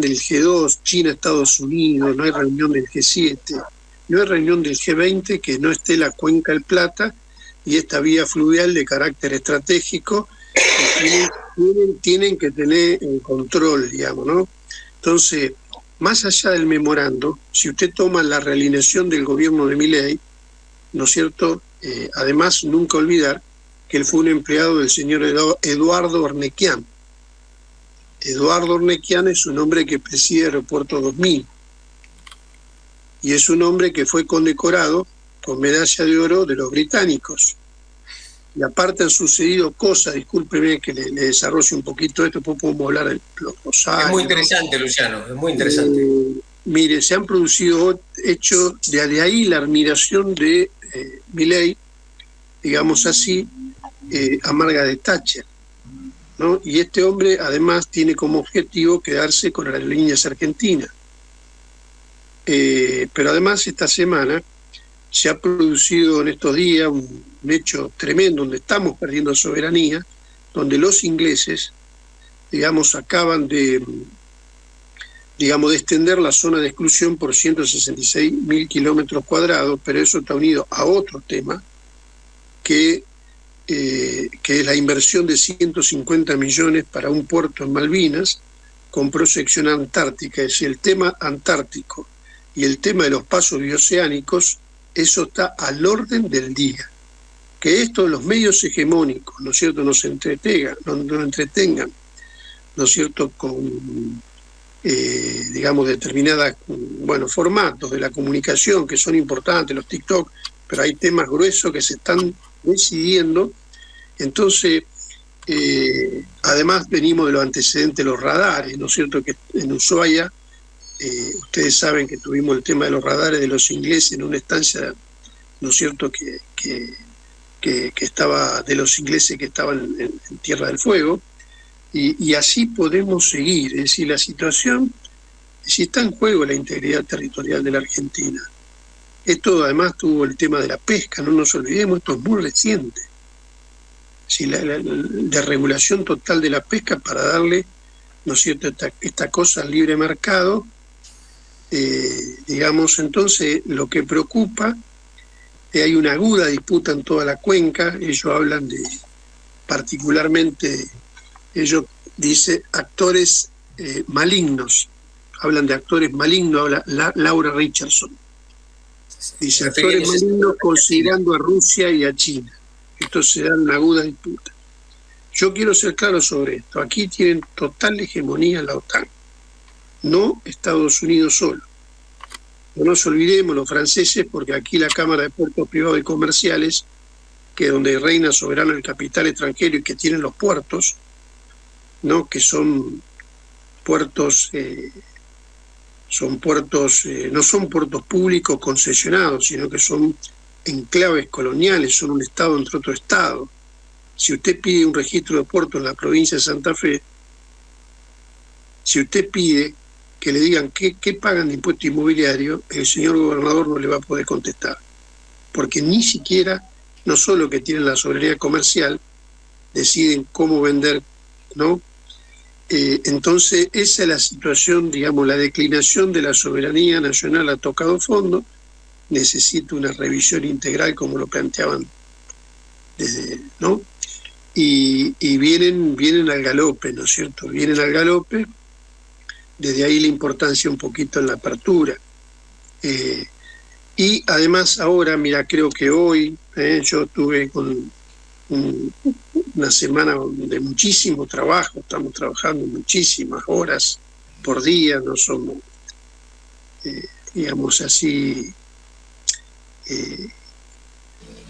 del G2, China, Estados Unidos, no hay reunión del G7, no hay reunión del G20, que no esté la Cuenca del Plata y esta vía fluvial de carácter estratégico, que tienen que tener en control, digamos, ¿no? Entonces, más allá del memorando, si usted toma la realineación del gobierno de Milei, ¿no es cierto? Además, nunca olvidar que él fue un empleado del señor Eduardo Ornequian. Eduardo Ornequian es un hombre que preside Aeropuerto 2000 y es un hombre que fue condecorado con medalla de oro de los británicos. Y aparte han sucedido cosas, discúlpeme que le desarrolle un poquito esto, después podemos hablar de los rosarios. Es muy interesante, Luciano, es muy interesante. Mire, se han producido hechos, de ahí la admiración de Milei, digamos así, a Margaret Thatcher, ¿no? Y este hombre además tiene como objetivo quedarse con las líneas argentinas. Pero además esta semana se ha producido en estos días un hecho tremendo donde estamos perdiendo soberanía, donde los ingleses, digamos, acaban de extender la zona de exclusión por 166.000 kilómetros cuadrados, pero eso está unido a otro tema, que es la inversión de 150 millones para un puerto en Malvinas con proyección antártica. Es decir, el tema antártico y el tema de los pasos bioceánicos, eso está al orden del día. Que esto los medios hegemónicos, ¿no es cierto?, nos entretengan, ¿no es cierto?, con digamos determinadas, formatos de la comunicación que son importantes, los TikTok, pero hay temas gruesos que se están decidiendo. Entonces, además venimos de los antecedentes de los radares, ¿no es cierto?, que en Ushuaia, ustedes saben que tuvimos el tema de los radares de los ingleses en una estancia, ¿no es cierto?, que estaba, de los ingleses que estaban en Tierra del Fuego, y así podemos seguir. Es decir, la situación, si está en juego la integridad territorial de la Argentina. Esto además tuvo el tema de la pesca, no nos olvidemos, esto es muy reciente. Si la desregulación total de la pesca para darle, ¿no es cierto?, esta cosa al libre mercado, digamos, entonces lo que preocupa, hay una aguda disputa en toda la cuenca. Ellos hablan de, particularmente, ellos dicen actores malignos, hablan de actores malignos, habla Laura Richardson. Dice actores malignos considerando a Rusia y a China. Esto se da una aguda disputa. Yo quiero ser claro sobre esto. Aquí tienen total hegemonía la OTAN, no Estados Unidos solo. No nos olvidemos los franceses, porque aquí la Cámara de Puertos Privados y Comerciales, que es donde reina soberano el capital extranjero y que tienen los puertos, ¿no?, que son puertos, no son puertos públicos concesionados, sino que son enclaves coloniales, son un estado entre otro estado. Si usted pide un registro de puerto en la provincia de Santa Fe, si usted pide que le digan qué pagan de impuesto inmobiliario, el señor gobernador no le va a poder contestar, porque ni siquiera, no solo que tienen la soberanía comercial, deciden cómo vender, ¿no? Entonces esa es la situación, digamos, la declinación de la soberanía nacional ha tocado fondo, necesita una revisión integral como lo planteaban desde, ¿no? Y vienen al galope, ¿no es cierto? Vienen al galope, desde ahí la importancia un poquito en la apertura. Y además ahora, mira, creo que hoy yo tuve con una semana de muchísimo trabajo, estamos trabajando muchísimas horas por día, no somos, digamos así,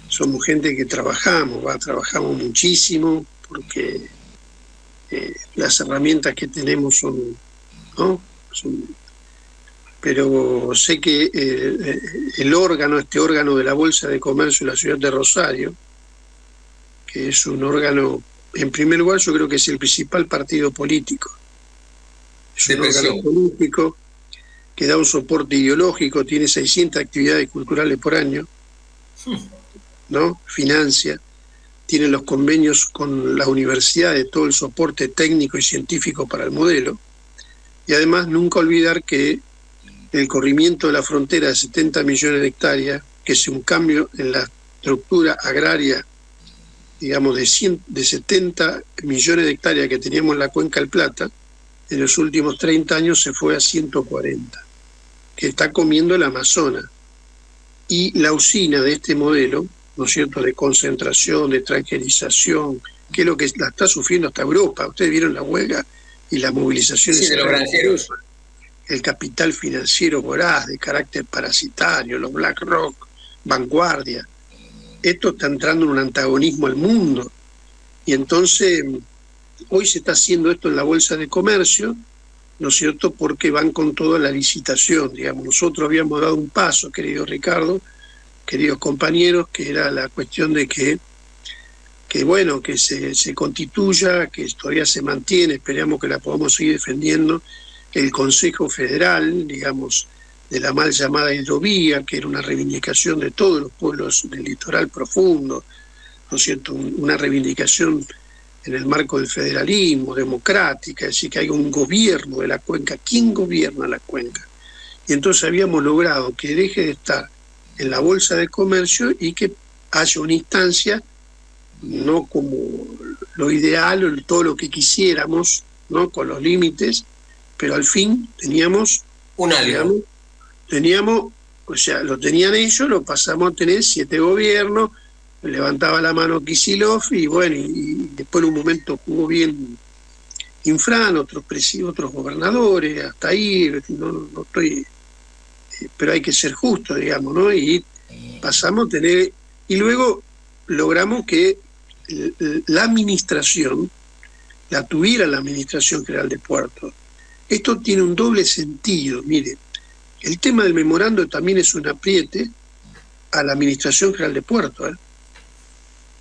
somos gente que trabajamos muchísimo, porque las herramientas que tenemos son, ¿no?, pero sé que este órgano de la Bolsa de Comercio de la ciudad de Rosario, que es un órgano, en primer lugar yo creo que es el principal partido político. Es un órgano político que da un soporte ideológico, tiene 600 actividades culturales por año, ¿no? Financia, tiene los convenios con las universidades, todo el soporte técnico y científico para el modelo, y además nunca olvidar que el corrimiento de la frontera de 70 millones de hectáreas, que es un cambio en la estructura agraria, digamos, de 70 millones de hectáreas que teníamos en la Cuenca del Plata, en los últimos 30 años se fue a 140, que está comiendo el Amazonas. Y la usina de este modelo, ¿no es cierto?, de concentración, de tranquilización, que es lo que la está sufriendo hasta Europa. Ustedes vieron la huelga y las movilizaciones de los granjeros. El capital financiero voraz, de carácter parasitario, los BlackRock, Vanguardia. Esto está entrando en un antagonismo al mundo. Y entonces, hoy se está haciendo esto en la Bolsa de Comercio, ¿no es cierto?, porque van con toda la licitación, digamos. Nosotros habíamos dado un paso, querido Ricardo, queridos compañeros, que era la cuestión de que bueno, que se constituya, que todavía se mantiene, esperamos que la podamos seguir defendiendo, el Consejo Federal, digamos, de la mal llamada hidrovía, que era una reivindicación de todos los pueblos del litoral profundo, ¿no es cierto?, una reivindicación en el marco del federalismo, democrática, es decir, que haya un gobierno de la cuenca. ¿Quién gobierna la cuenca? Y entonces habíamos logrado que deje de estar en la Bolsa de Comercio y que haya una instancia, no como lo ideal o todo lo que quisiéramos, ¿no?, con los límites, pero al fin teníamos o sea, lo tenían ellos, lo pasamos a tener 7 gobiernos, levantaba la mano Kicillof y bueno, y después en un momento jugó bien Infran, otros gobernadores, hasta ahí, no estoy, pero hay que ser justo, digamos, ¿no? Y pasamos a tener, y luego logramos que la administración la tuviera la Administración General de Puertos. Esto tiene un doble sentido, mire, el tema del memorando también es un apriete a la Administración General de Puertos, ¿eh?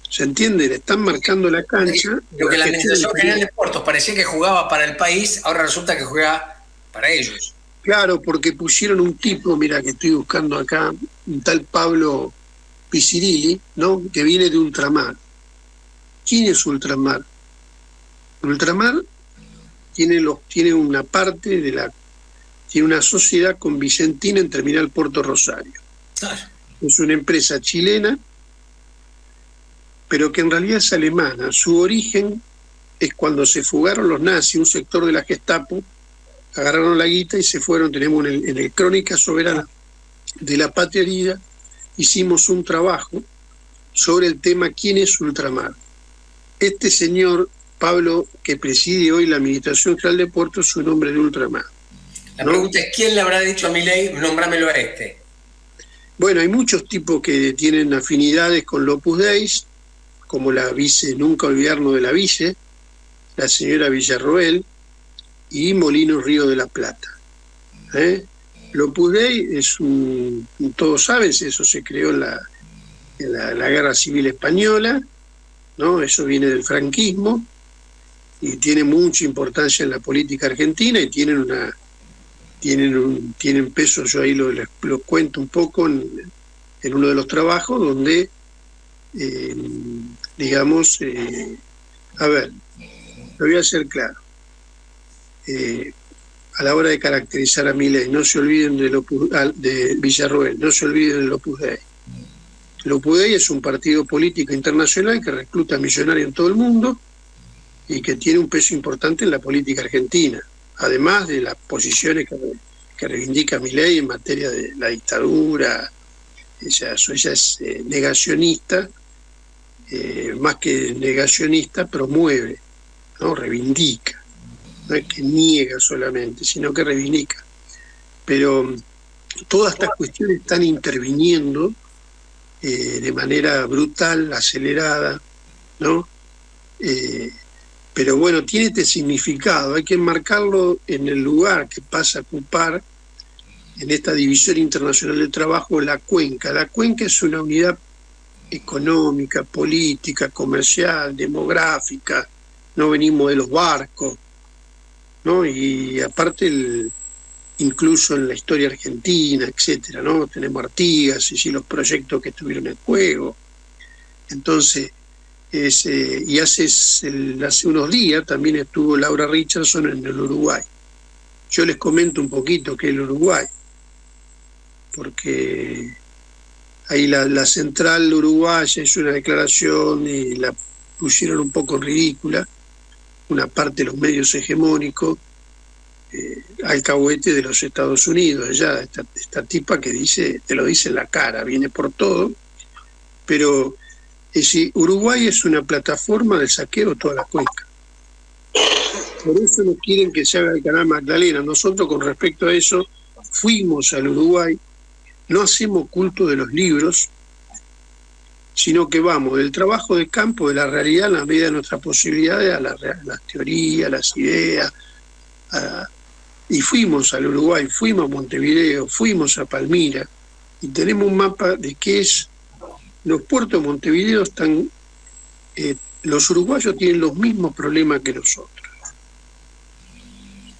¿Se entiende? Le están marcando la cancha. Lo que la Administración General de Puertos parecía que jugaba para el país, ahora resulta que juega para ellos. Claro, porque pusieron un tipo, mira que estoy buscando acá, un tal Pablo Picirilli, ¿no?, que viene de Ultramar. ¿Quién es Ultramar? Ultramar tiene una parte tiene una sociedad con Vicentina en Terminal Puerto Rosario. Claro. Es una empresa chilena, pero que en realidad es alemana. Su origen es cuando se fugaron los nazis, un sector de la Gestapo, agarraron la guita y se fueron. Tenemos en el Crónica Soberana de la Patria Herida, hicimos un trabajo sobre el tema ¿quién es Ultramar? Este señor, Pablo, que preside hoy la Administración General de Puertos, su nombre de Ultramar. La pregunta es, ¿quién le habrá dicho a Milei, nombrámelo a este? Bueno, hay muchos tipos que tienen afinidades con Opus Dei, como la vice, nunca olvidarnos de la vice, la señora Villarroel, y Molinos Río de la Plata. El Opus Dei es todos saben, eso se creó en la Guerra Civil Española, ¿no? Eso viene del franquismo y tiene mucha importancia en la política argentina y tienen peso. Yo ahí lo cuento un poco en uno de los trabajos donde a ver, lo voy a hacer claro. A la hora de caracterizar a Milei, no se olviden de Villarroel, no se olviden del Opus Dei. El Opus Dei es un partido político internacional que recluta millonarios en todo el mundo y que tiene un peso importante en la política argentina, además de las posiciones que reivindica Milei en materia de la dictadura. Ella es negacionista, más que negacionista, promueve, ¿no? Reivindica, no es que niega solamente, sino que reivindica. Pero todas estas cuestiones están interviniendo de manera brutal, acelerada, ¿no? Pero bueno, tiene este significado, hay que enmarcarlo en el lugar que pasa a ocupar en esta división internacional del trabajo la cuenca. La cuenca es una unidad económica, política, comercial, demográfica, no venimos de los barcos, ¿no? Y aparte incluso en la historia argentina, etcétera, ¿no? Tenemos Artigas y los proyectos que estuvieron en juego. Entonces, hace unos días también estuvo Laura Richardson en el Uruguay. Yo les comento un poquito qué es el Uruguay, porque ahí la central uruguaya hizo una declaración y la pusieron un poco en ridícula, una parte de los medios hegemónicos, alcahuete de los Estados Unidos, ella, esta tipa que te lo dice en la cara, viene por todo, pero Uruguay es una plataforma del saqueo de toda la cuenca. Por eso no quieren que se haga el canal Magdalena. Nosotros con respecto a eso fuimos al Uruguay, no hacemos culto de los libros, sino que vamos del trabajo de campo, de la realidad, en la medida de nuestras posibilidades, a las teorías, las ideas. Y fuimos al Uruguay, fuimos a Montevideo, fuimos a Palmira, y tenemos un mapa de qué es. Los puertos de Montevideo están... los uruguayos tienen los mismos problemas que nosotros.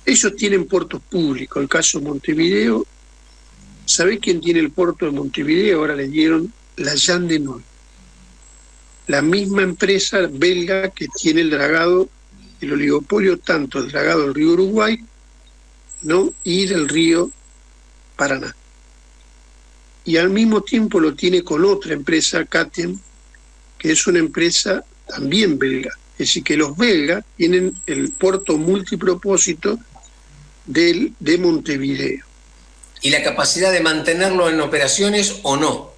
Ellos tienen puertos públicos, el caso de Montevideo. ¿Sabés quién tiene el puerto de Montevideo? Ahora le dieron la Jean de Nol, la misma empresa belga que tiene el dragado, el oligopolio tanto del dragado del río Uruguay, ¿no? Y del río Paraná. Y al mismo tiempo lo tiene con otra empresa, Catem, que es una empresa también belga. Es decir, que los belgas tienen el puerto multipropósito de Montevideo. ¿Y la capacidad de mantenerlo en operaciones o no?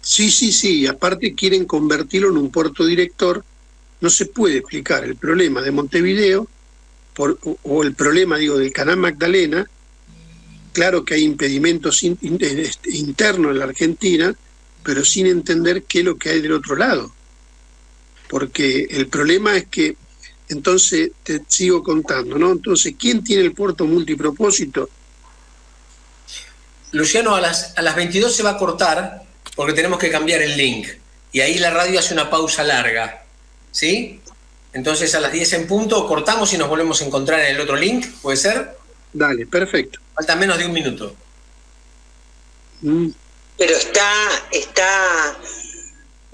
Sí. Aparte quieren convertirlo en un puerto director. No se puede explicar el problema de Montevideo o el problema, del canal Magdalena. Claro que hay impedimentos internos en la Argentina, pero sin entender qué es lo que hay del otro lado. Porque el problema es que, entonces, te sigo contando, ¿no? Entonces, ¿quién tiene el puerto multipropósito? Luciano, a las 22 se va a cortar porque tenemos que cambiar el link. Y ahí la radio hace una pausa larga, ¿sí? Entonces, a las 10 en punto cortamos y nos volvemos a encontrar en el otro link, ¿puede ser? Dale, perfecto. Falta menos de un minuto. Pero está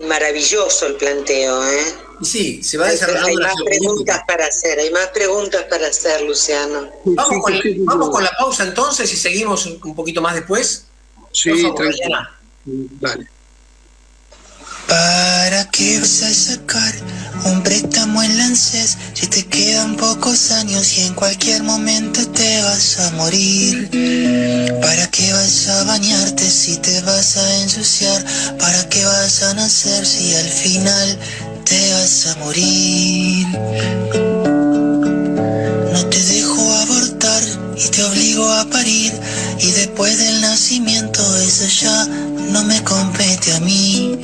maravilloso el planteo, ¿eh? Sí, se va desarrollando. Hay más preguntas para hacer, Luciano. Vamos con la pausa entonces y seguimos un poquito más después. Sí, tranquilo. Vale. ¿Para qué vas a sacar un préstamo en Lancés si te quedan pocos años y en cualquier momento te vas a morir? ¿Para qué vas a bañarte si te vas a ensuciar? ¿Para qué vas a nacer si al final te vas a morir? No te dejo abortar y te obligo a parir, y después del nacimiento eso ya no me compete a mí.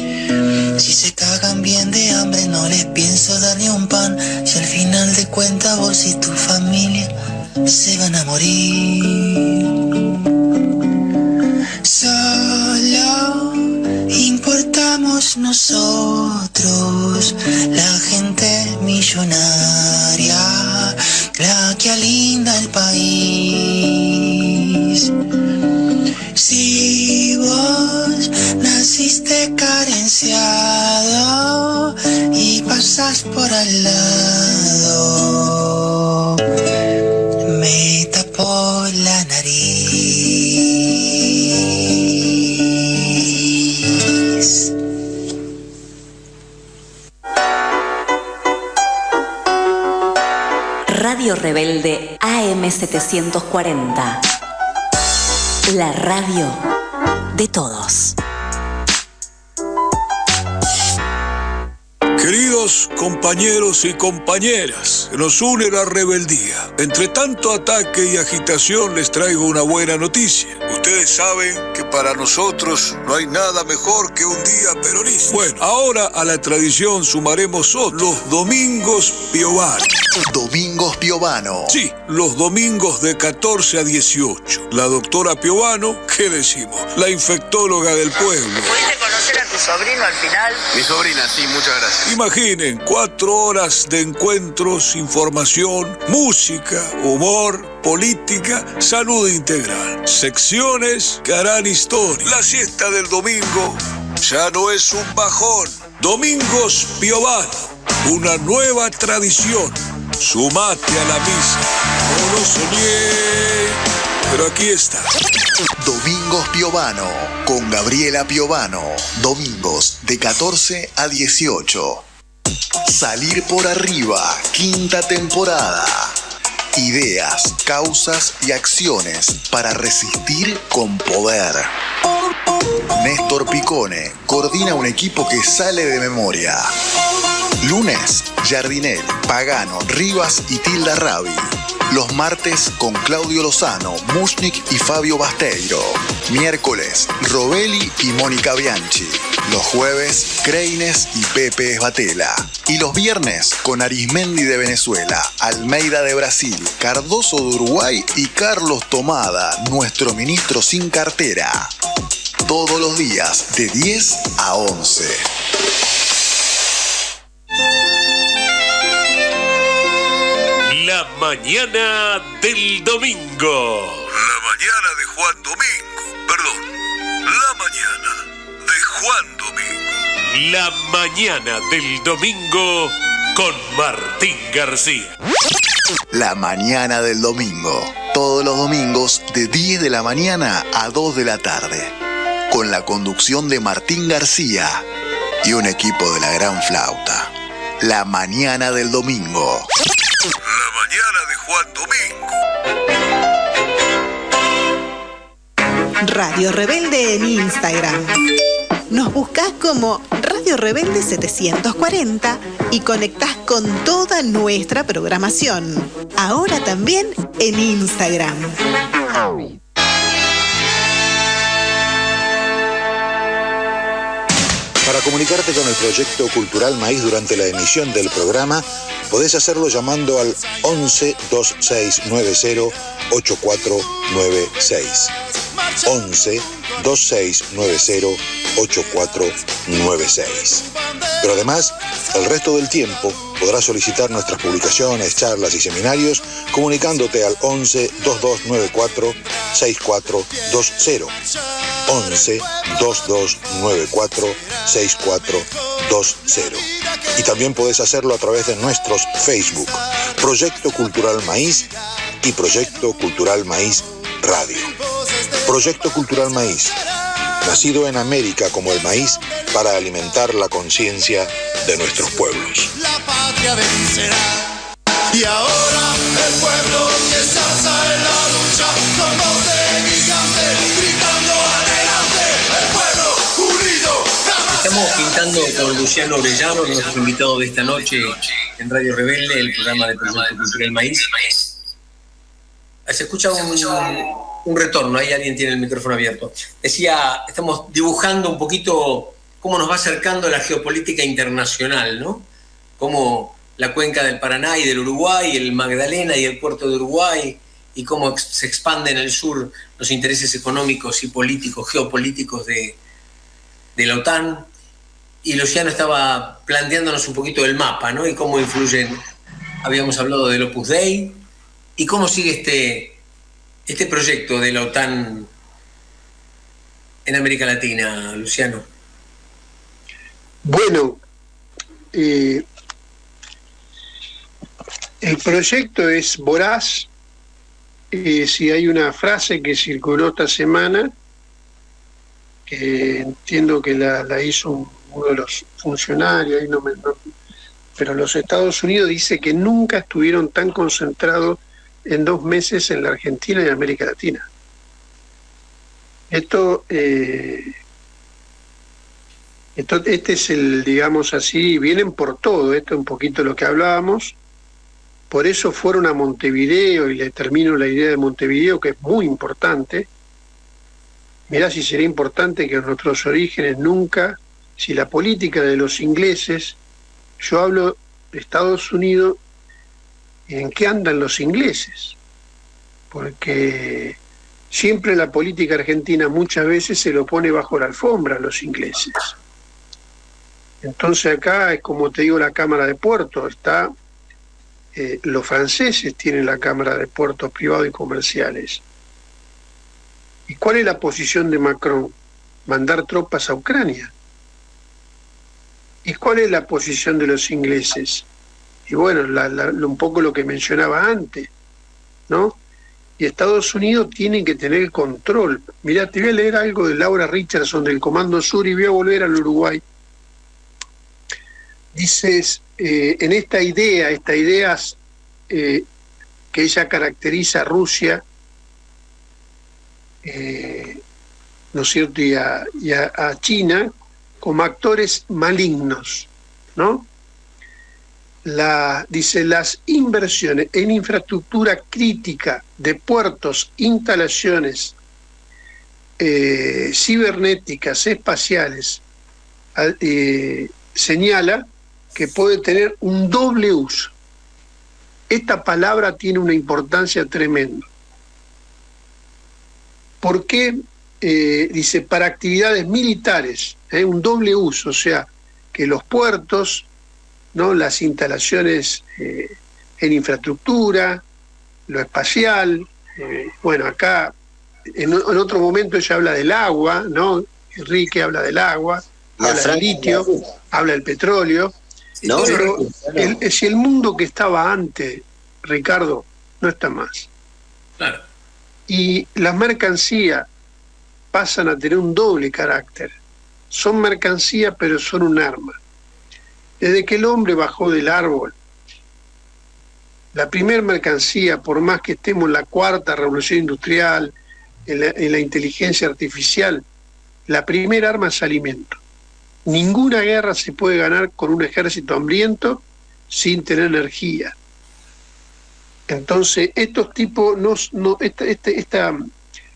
Si se cagan bien de hambre no les pienso dar ni un pan, si al final de cuentas vos y tu familia se van a morir. Solo importamos nosotros, la gente millonaria, la que alinda el país. Si vos naciste carenciado y pasás por al lado, me tapó la nariz. Radio Rebelde AM740. La radio de todos. Queridos Queridos compañeros y compañeras, que nos une la rebeldía. Entre tanto ataque y agitación les traigo una buena noticia. Ustedes saben que para nosotros no hay nada mejor que un día peronista. Bueno, ahora a la tradición sumaremos otros, los domingos Piovano. Domingos Piovano. Sí, los domingos de 14 a 18. La doctora Piovano, ¿qué decimos? La infectóloga del pueblo. ¿Pudiste conocer a tu sobrino al final? Mi sobrina, sí, muchas gracias. Imaginen, 4 horas de encuentros, información, música, humor, política, salud integral. Secciones que harán historia. La siesta del domingo ya no es un bajón. Domingos Piovano, una nueva tradición. Sumate a la misa. No lo soñé, pero aquí está. Domingos Piovano, con Gabriela Piovano. Domingos de 14 a 18. Salir por arriba, 5ª temporada. Ideas, causas y acciones para resistir con poder. Néstor Picone coordina un equipo que sale de memoria. Lunes, Jardinel, Pagano, Rivas y Tilda Rabi. Los martes con Claudio Lozano, Mushnik y Fabio Basteiro. Miércoles, Robelli y Mónica Bianchi. Los jueves, Creines y Pepe Esbatela. Y los viernes con Arismendi de Venezuela, Almeida de Brasil, Cardoso de Uruguay y Carlos Tomada, nuestro ministro sin cartera. Todos los días de 10 a 11. La mañana del domingo. La mañana de Juan Domingo. Perdón. La mañana de Juan Domingo. La mañana del domingo con Martín García. La mañana del domingo. Todos los domingos de 10 de la mañana a 2 de la tarde. Con la conducción de Martín García y un equipo de la Gran Flauta. La mañana del domingo. La mañana de Juan Domingo. Radio Rebelde en Instagram. Nos buscás como Radio Rebelde 740 y conectás con toda nuestra programación. Ahora también en Instagram. Para comunicarte con el Proyecto Cultural Maíz durante la emisión del programa, podés hacerlo llamando al 11 2690 8496. 11 2690 8496. Pero además, el resto del tiempo podrás solicitar nuestras publicaciones, charlas y seminarios comunicándote al 11 2294 6420. 11 2294 6420. Y también podés hacerlo a través de nuestros Facebook, Proyecto Cultural Maíz y Proyecto Cultural Maíz Radio. Proyecto Cultural Maíz, nacido en América como el maíz para alimentar la conciencia de nuestros pueblos. La patria vencerá. Y ahora el pueblo que se alza en la lucha con voz de gigante, gritando adelante. El pueblo unido jamás. Estamos pintando con Luciano Orellano, nuestro invitado de esta noche en Radio Rebelde, el programa de Proyecto Cultural Maíz. Se escucha un retorno, ahí alguien tiene el micrófono abierto. Decía, estamos dibujando un poquito cómo nos va acercando la geopolítica internacional, ¿no? Cómo la cuenca del Paraná y del Uruguay, el Magdalena y el puerto de Uruguay, y cómo se expanden en el sur los intereses económicos y políticos, geopolíticos de la OTAN. Y Luciano estaba planteándonos un poquito el mapa, ¿no? Y cómo influyen, habíamos hablado del Opus Dei, y cómo sigue este proyecto de la OTAN en América Latina, Luciano. Bueno, el proyecto es voraz. Si hay una frase que circuló esta semana, que entiendo que la hizo uno de los funcionarios, pero los Estados Unidos dice que nunca estuvieron tan concentrados en 2 meses en la Argentina y América Latina. Esto Entonces, este es el, digamos así, vienen por todo, esto es un poquito lo que hablábamos, por eso fueron a Montevideo, y le termino la idea de Montevideo, que es muy importante. Mirá si sería importante que en nuestros orígenes nunca, si la política de los ingleses, yo hablo de Estados Unidos, ¿en qué andan los ingleses? Porque siempre la política argentina muchas veces se lo pone bajo la alfombra a los ingleses. Entonces acá es como te digo la Cámara de Puertos, está, los franceses tienen la Cámara de Puertos privados y comerciales. ¿Y cuál es la posición de Macron? Mandar tropas a Ucrania. ¿Y cuál es la posición de los ingleses? Y bueno, un poco lo que mencionaba antes, ¿no? Y Estados Unidos tiene que tener control. Mirá, te voy a leer algo de Laura Richardson del Comando Sur y voy a volver al Uruguay. Dices, en esta idea que ella caracteriza a Rusia, ¿no es cierto?, y a China como actores malignos, ¿no? Dice, las inversiones en infraestructura crítica de puertos, instalaciones cibernéticas, espaciales, señala que puede tener un doble uso. Esta palabra tiene una importancia tremenda. ¿Por qué? Dice, para actividades militares, un doble uso, o sea, que los puertos, ¿no?, las instalaciones en infraestructura, lo espacial, bueno, acá en otro momento ella habla del agua, ¿no? Enrique habla del agua, habla del litio, habla del petróleo, no, pero si el mundo que estaba antes, Ricardo, no está más. Claro. Y las mercancías pasan a tener un doble carácter. Son mercancías, pero son un arma. Desde que el hombre bajó del árbol, la primer mercancía, por más que estemos en la cuarta revolución industrial, en la inteligencia artificial, la primera arma es alimento. Ninguna guerra se puede ganar con un ejército hambriento sin tener energía. Entonces, estos tipos,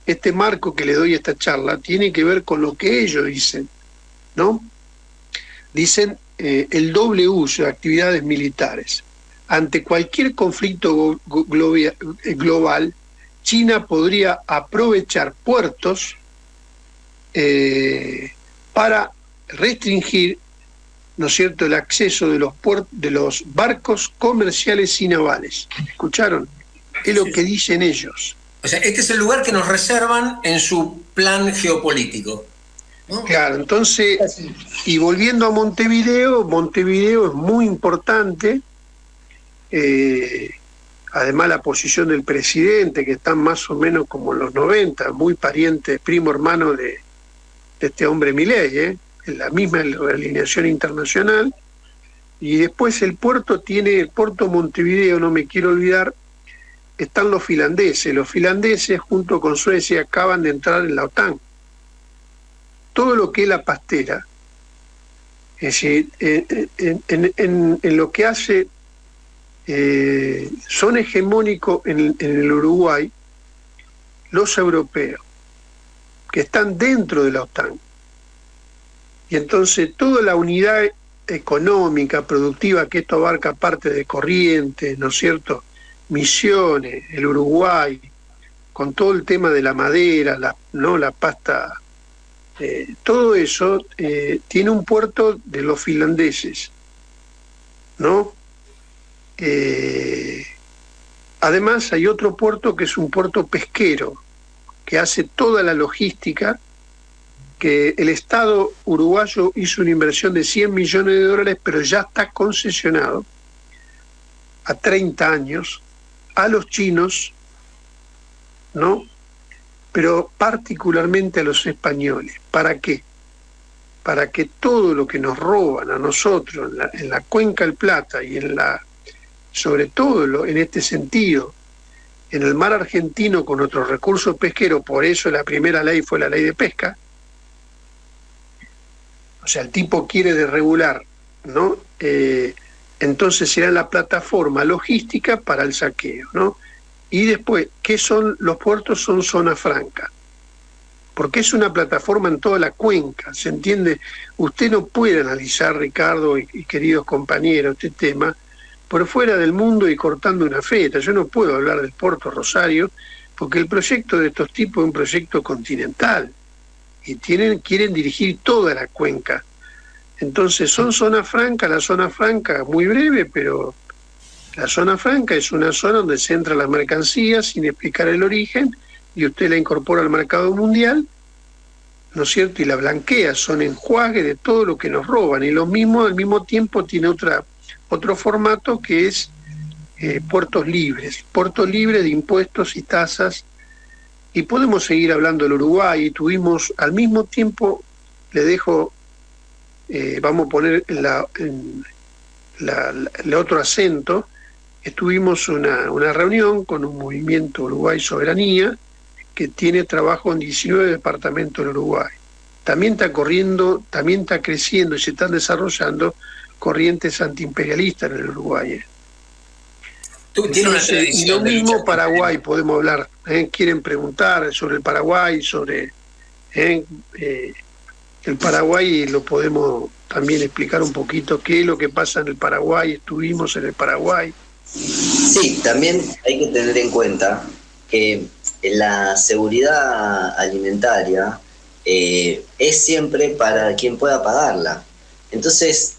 este marco que le doy a esta charla tiene que ver con lo que ellos dicen, ¿no? Dicen el doble uso de actividades militares. Ante cualquier conflicto global, China podría aprovechar puertos para restringir, ¿no es cierto?, el acceso de los barcos comerciales y navales. ¿Escucharon? Es lo que dicen ellos. O sea, este es el lugar que nos reservan en su plan geopolítico, ¿no? Claro, entonces, y volviendo a Montevideo, Montevideo es muy importante, además la posición del presidente, que está más o menos como en los 90, muy pariente, primo hermano de este hombre Milei, en la misma alineación internacional. Y después el puerto Montevideo, no me quiero olvidar, están los finlandeses junto con Suecia acaban de entrar en la OTAN. Todo lo que es la pastera, es decir, en lo que hace, son hegemónicos en el Uruguay los europeos, que están dentro de la OTAN. Y entonces toda la unidad económica, productiva, que esto abarca parte de Corrientes, ¿no es cierto?, Misiones, el Uruguay, con todo el tema de la madera, la pasta, todo eso tiene un puerto de los finlandeses, ¿no? Además hay otro puerto que es un puerto pesquero, que hace toda la logística, que el Estado uruguayo hizo una inversión de $100 millones, pero ya está concesionado a 30 años a los chinos, ¿no?, pero particularmente a los españoles. ¿Para qué? Para que todo lo que nos roban a nosotros en la Cuenca del Plata y sobre todo en este sentido, en el mar argentino con nuestros recursos pesqueros, por eso la primera ley fue la ley de pesca, ¿no sea, el tipo quiere desregular, ¿no? Entonces será la plataforma logística para el saqueo, ¿no? Y después, ¿qué son los puertos? Son zona franca, porque es una plataforma en toda la cuenca, ¿se entiende? Usted no puede analizar, Ricardo y queridos compañeros, este tema por fuera del mundo y cortando una feta. Yo no puedo hablar del Puerto Rosario, porque el proyecto de estos tipos es un proyecto continental, y quieren dirigir toda la cuenca. Entonces son zona franca, la zona franca, muy breve, pero la zona franca es una zona donde se entran las mercancías sin explicar el origen, y usted la incorpora al mercado mundial, ¿no es cierto? Y la blanquea, son enjuague de todo lo que nos roban, y lo mismo al mismo tiempo tiene otro formato que es puertos libres de impuestos y tasas, y podemos seguir hablando del Uruguay. Y tuvimos al mismo tiempo, le dejo, vamos a poner el otro acento, tuvimos una reunión con un movimiento Uruguay Soberanía, que tiene trabajo en 19 departamentos del Uruguay. También está creciendo y se están desarrollando corrientes antiimperialistas en el Uruguay. Y lo mismo Paraguay, podemos hablar. Quieren preguntar sobre el Paraguay, sobre el Paraguay, lo podemos también explicar un poquito qué es lo que pasa en el Paraguay. Estuvimos en el Paraguay. Sí, también hay que tener en cuenta que la seguridad alimentaria es siempre para quien pueda pagarla. Entonces,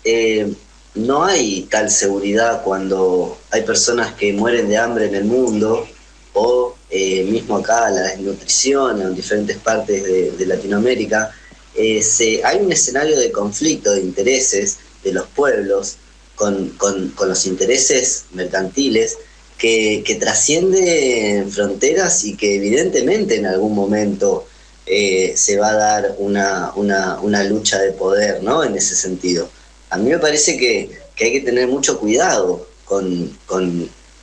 no hay tal seguridad cuando hay personas que mueren de hambre en el mundo, o mismo acá la desnutrición en diferentes partes de Latinoamérica. Hay un escenario de conflicto de intereses de los pueblos con los intereses mercantiles que trascienden fronteras, y que evidentemente en algún momento se va a dar una lucha de poder, ¿no? En ese sentido. A mí me parece que hay que tener mucho cuidado con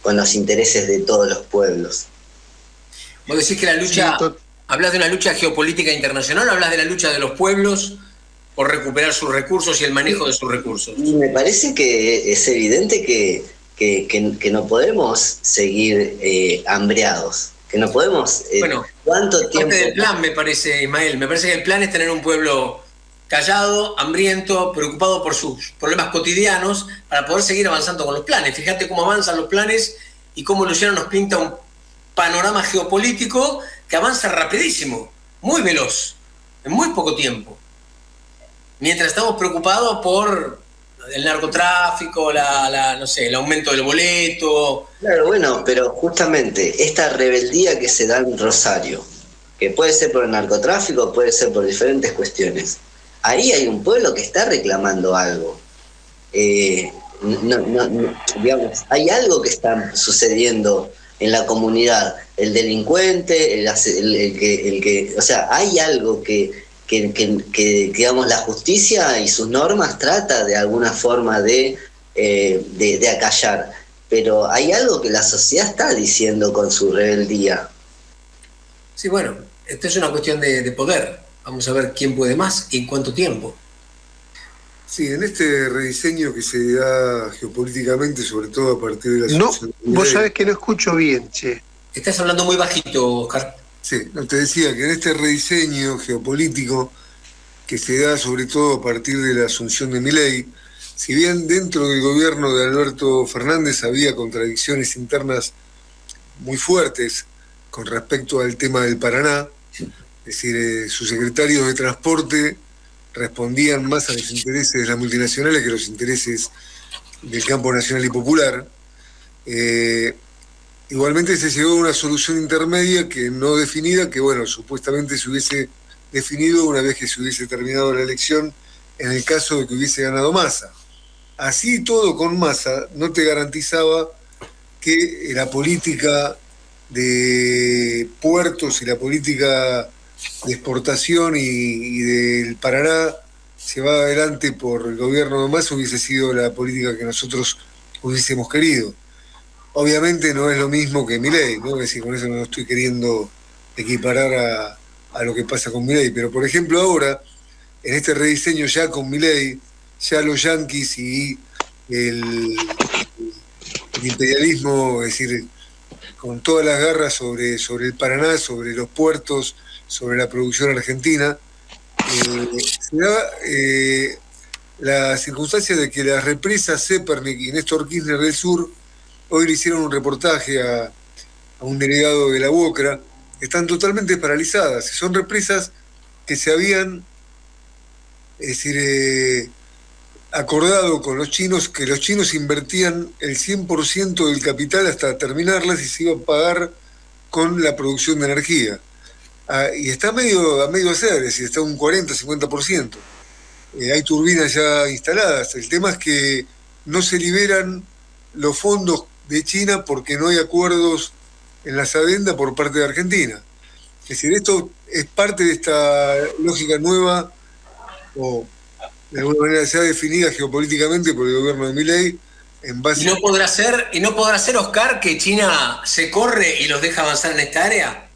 los intereses de todos los pueblos. Vos decís que la lucha, ¿hablas de una lucha geopolítica internacional o hablas de la lucha de los pueblos por recuperar sus recursos y el manejo de sus recursos? Me parece que es evidente que no podemos seguir hambreados, que no podemos... ¿cuánto tiempo? Del plan, me parece, Ismael, me parece que el plan es tener un pueblo callado, hambriento, preocupado por sus problemas cotidianos, para poder seguir avanzando con los planes. Fíjate cómo avanzan los planes y cómo Luciano nos pinta un panorama geopolítico que avanza rapidísimo, muy veloz, en muy poco tiempo. Mientras estamos preocupados por el narcotráfico, el aumento del boleto. Claro, bueno, pero justamente esta rebeldía que se da en Rosario, que puede ser por el narcotráfico, puede ser por diferentes cuestiones, ahí hay un pueblo que está reclamando algo. Digamos, hay algo que está sucediendo en la comunidad. El delincuente, el que, o sea, hay algo que digamos, la justicia y sus normas trata de alguna forma de acallar, pero hay algo que la sociedad está diciendo con su rebeldía. Sí, bueno, esto es una cuestión de poder. Vamos a ver quién puede más y en cuánto tiempo. Sí, en este rediseño que se da geopolíticamente, sobre todo a partir de la... No, vos sabés que no escucho bien, che. Estás hablando muy bajito, Oscar. Sí, te decía que en este rediseño geopolítico que se da sobre todo a partir de la asunción de Milei, si bien dentro del gobierno de Alberto Fernández había contradicciones internas muy fuertes con respecto al tema del Paraná, es decir, sus secretarios de transporte respondían más a los intereses de las multinacionales que a los intereses del campo nacional y popular. Igualmente se llegó a una solución intermedia que no definida, que bueno, supuestamente se hubiese definido una vez que se hubiese terminado la elección, en el caso de que hubiese ganado Massa. Así todo, con Massa no te garantizaba que la política de puertos y la política de exportación y del Paraná llevada adelante por el gobierno de Massa hubiese sido la política que nosotros hubiésemos querido. Obviamente no es lo mismo que Milei, ¿no? Es decir, con eso no estoy queriendo equiparar a lo que pasa con Milei, pero por ejemplo ahora en este rediseño ya con Milei, ya los yanquis y el imperialismo, es decir, con todas las garras sobre el Paraná, sobre los puertos, sobre la producción argentina, se da la circunstancia de que las represas Zepernik y Néstor Kirchner del Sur, hoy le hicieron un reportaje a un delegado de la UOCRA, están totalmente paralizadas. Son represas que se habían, es decir, acordado con los chinos, que los chinos invertían el 100% del capital hasta terminarlas y se iba a pagar con la producción de energía. Y está a medio hacer, es decir, está un 40-50%. Hay turbinas ya instaladas. El tema es que no se liberan los fondos de China porque no hay acuerdos en las adendas por parte de Argentina. Es decir, esto es parte de esta lógica nueva, o de alguna manera ya definida geopolíticamente por el gobierno de Milei, en base... ¿Y no podrá ser, Oscar, que China se corre y los deja avanzar en esta área?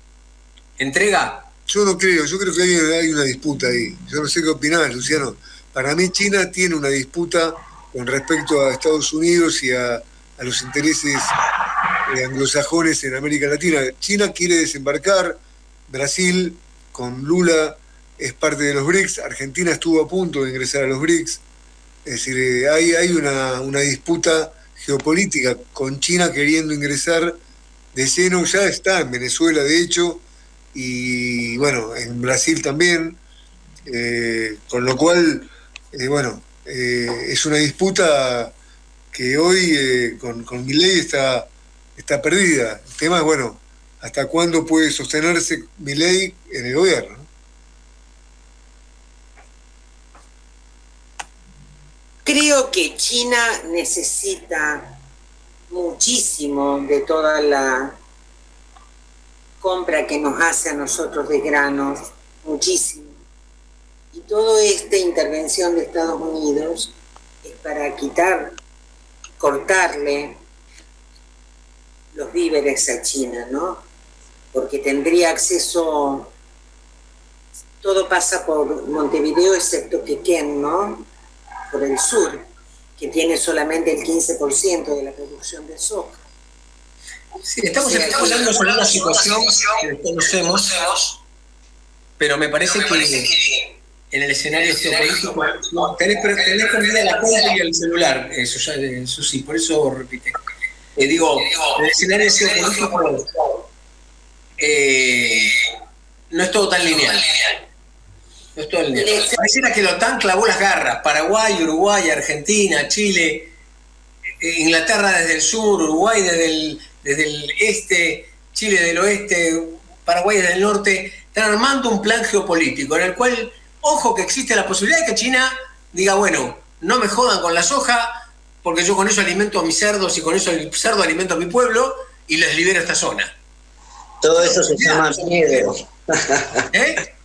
¿Entrega? Yo no creo, yo creo que hay una disputa ahí. Yo no sé qué opinás, Luciano. Para mí China tiene una disputa con respecto a Estados Unidos y a los intereses anglosajones en América Latina. China quiere desembarcar, Brasil con Lula es parte de los BRICS, Argentina estuvo a punto de ingresar a los BRICS. Es decir, hay una disputa geopolítica con China queriendo ingresar de lleno, ya está en Venezuela de hecho, y bueno, en Brasil también, con lo cual, es una disputa que hoy con Milei está perdida. El tema es, bueno, hasta cuándo puede sostenerse Milei en el gobierno. Creo que China necesita muchísimo de toda la compra que nos hace a nosotros de granos, muchísimo. Y toda esta intervención de Estados Unidos es para cortarle los víveres a China, ¿no? Porque tendría acceso, todo pasa por Montevideo excepto Quequén, ¿no? Por el sur, que tiene solamente el 15% de la producción de soja. Sí, estamos hablando sobre una situación que conocemos, pero me parece que en el escenario geopolítico tenés perdida la cuenta y el celular, eso sí, por eso repite. Digo, en el escenario geopolítico no es todo tan lineal. No es todo lineal. Pareciera que la OTAN clavó las garras. Paraguay, Uruguay, Argentina, Chile, Inglaterra desde el sur, Uruguay desde el este, Chile del oeste, Paraguay desde el norte, están armando un plan geopolítico en el cual, ojo, que existe la posibilidad de que China diga, bueno, no me jodan con la soja, porque yo con eso alimento a mis cerdos y con eso el cerdo alimento a mi pueblo y les libero esta zona. Todo eso se llama miedo. ¿Eh?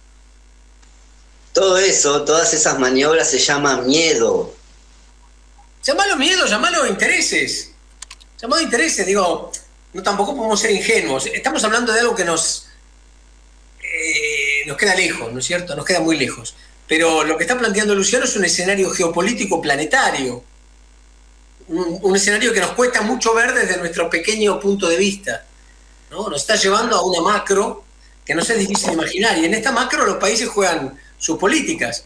Todo eso, todas esas maniobras se llama miedo. Llamalo miedo, llamalo intereses. Llamado intereses, digo, no tampoco podemos ser ingenuos. Estamos hablando de algo que nos queda lejos, ¿no es cierto? Nos queda muy lejos. Pero lo que está planteando Luciano es un escenario geopolítico planetario. Un escenario que nos cuesta mucho ver desde nuestro pequeño punto de vista, ¿no? Nos está llevando a una macro que nos es difícil imaginar. Y en esta macro los países juegan sus políticas.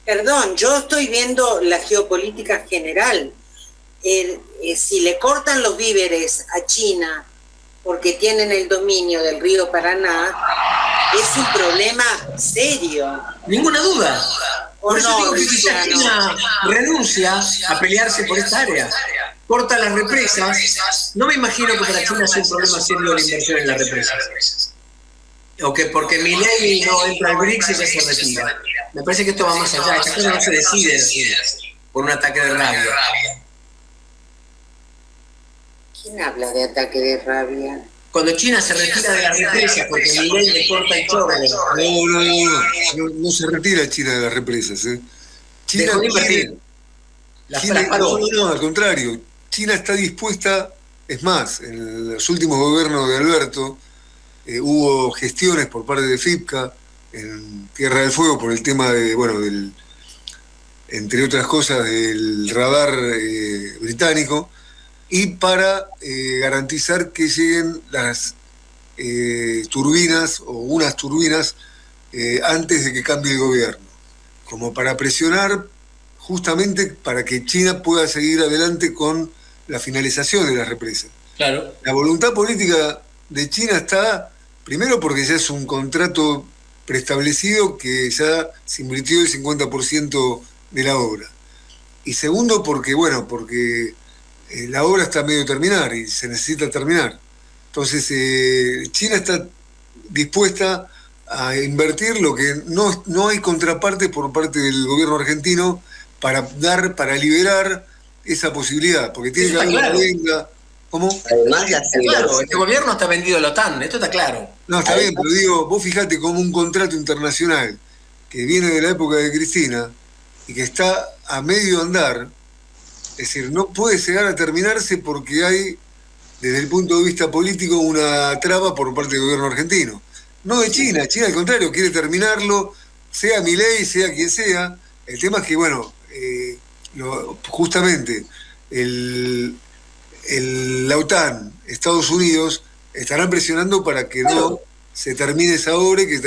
Perdón, yo estoy viendo la geopolítica general. Si le cortan los víveres a China porque tienen el dominio del río Paraná, es un problema serio. Ninguna duda. Por eso digo que quizás China renuncia a pelearse por esta área. Corta las represas. No me imagino que para China sea un problema serio la inversión en las represas. O que porque Milei no entra al BRICS y ya se retira. Me parece que esto va más allá. Esta cosa no se decide por un ataque de rabia. ¿Quién habla de ataque de rabia? Cuando China se retira de las represas porque Milei le corta el chorro. No se retira China de las represas. China dejó de invertir. No, al contrario. China está dispuesta, es más, en los últimos gobiernos de Alberto hubo gestiones por parte de FIPCA en Tierra del Fuego por el tema de, bueno, entre otras cosas, del radar británico, y para garantizar que lleguen las turbinas o unas turbinas antes de que cambie el gobierno, como para presionar justamente para que China pueda seguir adelante con la finalización de las represas. Claro. La voluntad política de China está, primero porque ya es un contrato preestablecido que ya se invirtió el 50% de la obra. Y segundo porque la obra está medio terminar y se necesita terminar. Entonces China está dispuesta a invertir lo que no hay contraparte por parte del gobierno argentino para liberar esa posibilidad, porque tiene que haber una venga. ¿Cómo? Además, claro, este gobierno está vendido a la OTAN, esto está claro. No, está bien, pero digo, vos fijate como un contrato internacional que viene de la época de Cristina y que está a medio andar, es decir, no puede llegar a terminarse porque hay, desde el punto de vista político, una traba por parte del gobierno argentino. No de China, China al contrario, quiere terminarlo, sea Milei, sea quien sea. El tema es que, bueno, justamente la OTAN, Estados Unidos, estarán presionando para que no se termine esa obra y que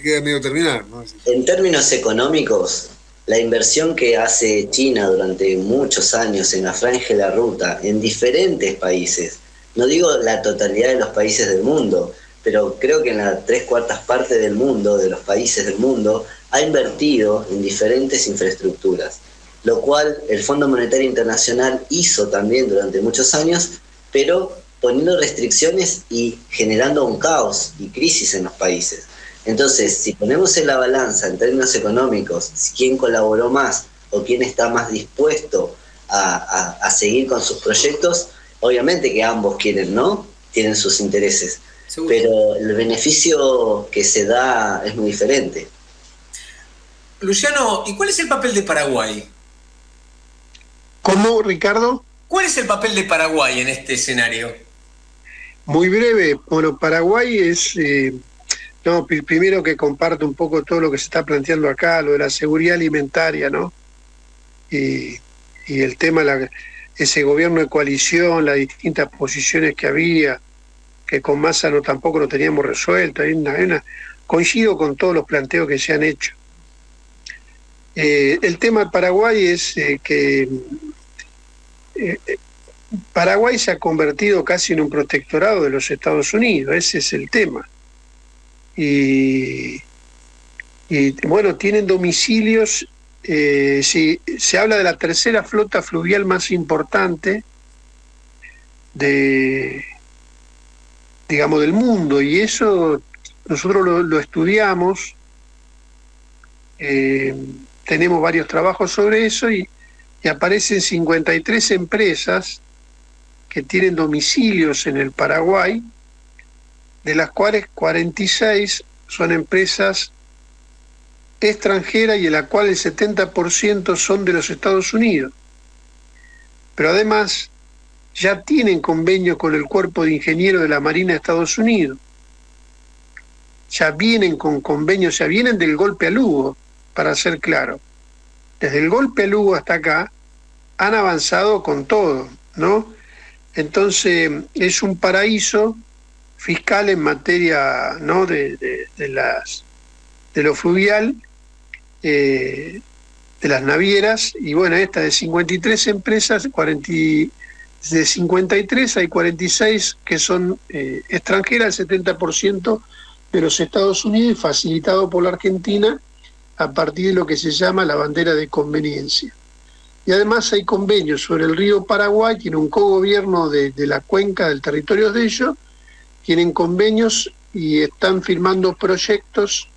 quede medio terminar, ¿no? En términos económicos, la inversión que hace China durante muchos años en la franja de la ruta, en diferentes países, no digo la totalidad de los países del mundo, pero creo que en la 3/4 parte del mundo, de los países del mundo, ha invertido en diferentes infraestructuras, lo cual el Fondo Monetario Internacional hizo también durante muchos años, pero poniendo restricciones y generando un caos y crisis en los países. Entonces, si ponemos en la balanza en términos económicos quién colaboró más o quién está más dispuesto a seguir con sus proyectos, obviamente que ambos tienen sus intereses, pero el beneficio que se da es muy diferente. Luciano, ¿y cuál es el papel de Paraguay? ¿Cómo, Ricardo? ¿Cuál es el papel de Paraguay en este escenario? Muy breve. Bueno, Paraguay es... primero que comparto un poco todo lo que se está planteando acá, lo de la seguridad alimentaria, ¿no? Y el tema, ese gobierno de coalición, las distintas posiciones que había, que con Massa tampoco lo teníamos resuelto. Coincido con todos los planteos que se han hecho. El tema de Paraguay es que Paraguay se ha convertido casi en un protectorado de los Estados Unidos, ese es el tema. Y bueno, tienen domicilios, se habla de la tercera flota fluvial más importante del mundo, y eso nosotros lo estudiamos, tenemos varios trabajos sobre eso y aparecen 53 empresas que tienen domicilios en el Paraguay, de las cuales 46 son empresas extranjeras y de las cuales el 70% son de los Estados Unidos. Pero además ya tienen convenio con el Cuerpo de Ingenieros de la Marina de Estados Unidos. Ya vienen con convenios, ya vienen del golpe a Lugo, para ser claro. Desde el golpe a Lugo hasta acá han avanzado con todo, ¿no? Entonces es un paraíso fiscal en materia, ¿no?, de lo fluvial, de las navieras, y bueno, esta de 53 empresas, de 53 hay 46 que son extranjeras, el 70% de los Estados Unidos, y facilitado por la Argentina a partir de lo que se llama la bandera de conveniencia. Y además hay convenios sobre el río Paraguay, tiene un cogobierno de la cuenca del territorio de ellos, tienen convenios y están firmando proyectos.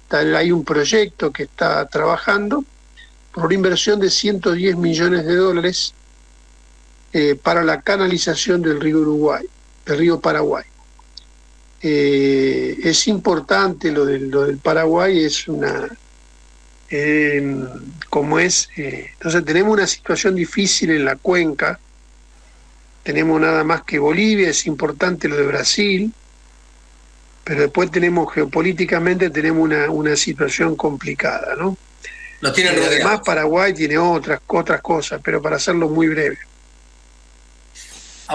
Hay un proyecto que está trabajando por una inversión de $110 millones para la canalización del río Uruguay, del río Paraguay. Es importante lo del Paraguay, es una... entonces tenemos una situación difícil en la cuenca, tenemos nada más que Bolivia, es importante lo de Brasil, pero después tenemos geopolíticamente una situación complicada, ¿no? Nos tienen además rodeados. Paraguay tiene otras cosas, pero para hacerlo muy breve.